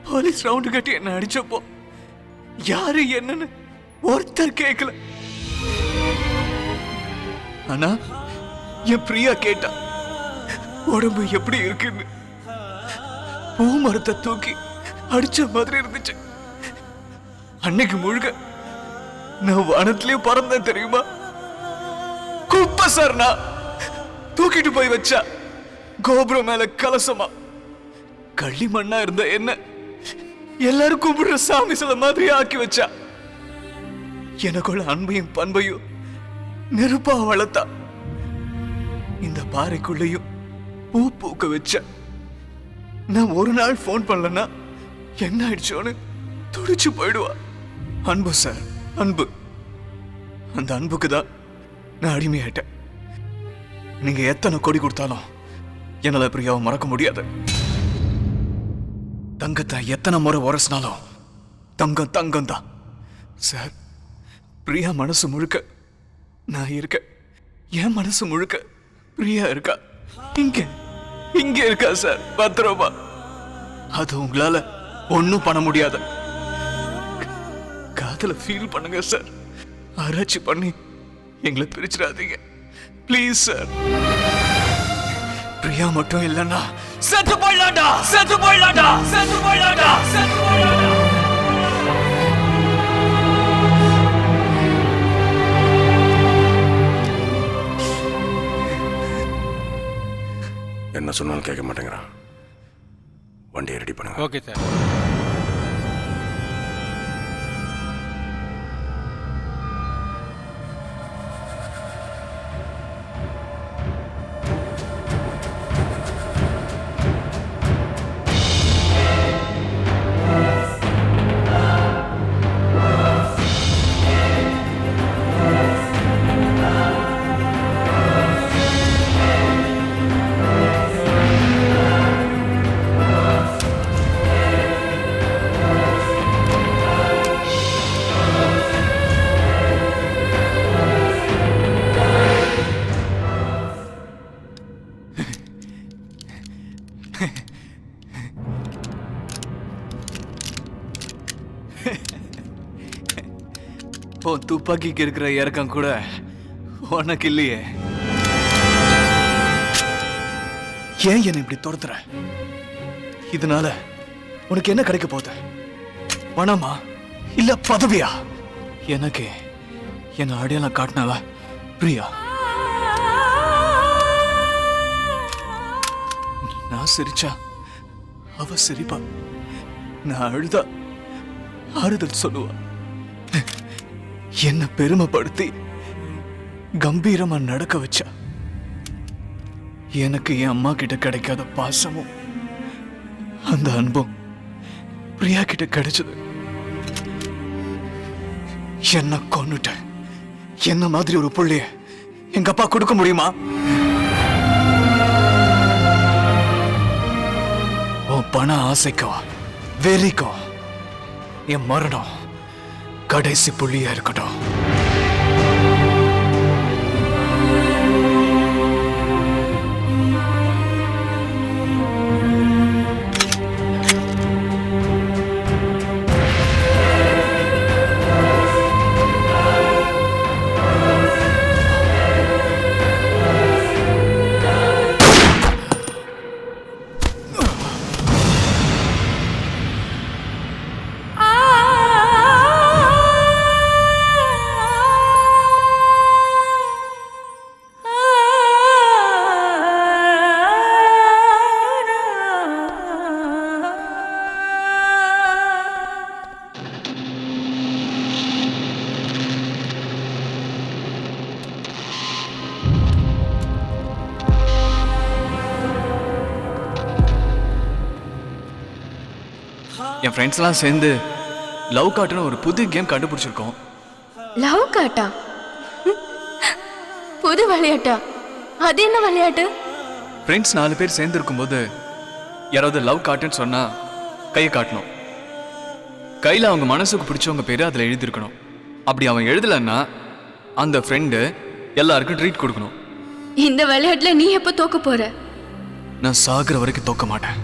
போலீஸ் ரவுண்டு கட்டி என்ன அடிச்சப்போ யாரு என்னன்னு ஒருத்தர் கேட்கல. ஆனா என் பிரியா கேட்டா உடம்பு எப்படி இருக்குன்னு. பூ மரத்தை தூக்கி அடிச்ச மாதிரி இருந்துச்சு. அன்னைக்கு முழுக்க நான் வானத்திலேயே பறந்தேன் தெரியுமா? குப்பை சார் நான் தூக்கிட்டு போய் வச்சா கோபுரம் மேல கலசமா கள்ளி மண்ணா இருந்த என்ன எல்லாரும் கும்பிடுற சாமி சில மாதிரி ஆக்கி வச்சா. எனக்குள்ள அன்பையும் பண்பையும் நெருப்பா வளர்த்தா. இந்த பாறைக்குள்ளையும் பூ பூக்க வச்ச. நான் ஒரு நாள் போன் பண்ணலன்னா என்ன ஆயிடுச்சோன்னு துடிச்சு போயிடுவா. அன்பு சார், அன்பு. அந்த அன்புக்கு தான் நான் அடிமையாயிட்டேன். நீங்க எத்தனை கொடி கொடுத்தாலும் என்னால பிரியாவை மறக்க முடியாது. தங்கத்தை எத்தனை முறை உரசினாலும் தங்கம் தங்கம் தான் சார். பிரியா மனசு முழுக்க நான் இருக்க, என் மனசு முழுக்க பிரியா இருக்கா. இங்க இருக்கா சார், பத்திரமா. அது உங்களால ஒன்னும் பண்ண முடியாது. காதல ஃபீல் பண்ணுங்க சார். ஆராய்ச்சி பண்ணி எங்களை பிரிச்சிடாதீங்க ப்ளீஸ் சார். பிரியா மட்டும் இல்லைன்னா செத்து போயிடலாம்டா, செத்து போயிடலாம்டா, செத்து போயிடலாம்டா, செத்து போயிடலாம்டா. என்ன சொன்னாலும் கேட்க மாட்டேங்கிறான். வண்டியை ரெடி பண்ணுங்க. Okay sir. துப்பாக்கிக்கு இருக்கிற இறக்கம் கூட உனக்கு இல்லையே. ஏன் என்னை இப்படி துரத்துற? இதனால உனக்கு என்ன கிடைக்க போகுது? பணமா இல்ல பதவியா? எனக்கு என்ன அடையாளம் காட்டினவ பிரியா. நான் சிரிச்சா அவ சிரிப்பா, நான் அழுதா ஆறுதல் சொல்லுவா. என்ன பெருமைப்படுத்தி கம்பீரமா நடக்க வச்சா. எனக்கு என் அம்மா கிட்ட கிடைக்காத பாசமும் அந்த அன்பும் பிரியா கிட்ட கிடைச்சது. என்ன கொன்னுட்ட என்ன மாதிரி ஒரு புள்ளைய எங்க அப்பா கொடுக்க முடியுமா? உன் பண ஆசைக்கோ வெறிக்கோ என் மரணம் கடைசி புள்ளியா இருக்கட்டும். என் ஃப்ரெண்ட்ஸ்லாம் சேர்ந்து லவ் காட்டுன்னு ஒரு புது கேம் கண்டுபிடிச்சிருக்கோம். லவ் காட்டா? புது விளையாட்டா? அது என்ன விளையாட்டு? ஃப்ரெண்ட்ஸ் 4 பேர் சேர்ந்து இருக்கும்போது யாராவது லவ் காட்டுன்னு சொன்னா கையை காட்டணும். கையில் அவங்க மனசுக்கு பிடிச்சவங்க பேர் அதில் எழுதியிருக்கணும். அப்படி அவன் எழுதலைன்னா அந்த ஃப்ரெண்டு எல்லாருக்கும் ட்ரீட் கொடுக்கணும். இந்த விளையாட்டுல நீ எப்போ தோக்க போற? நான் சாகுற வரைக்கும் தோக்க மாட்டேன்.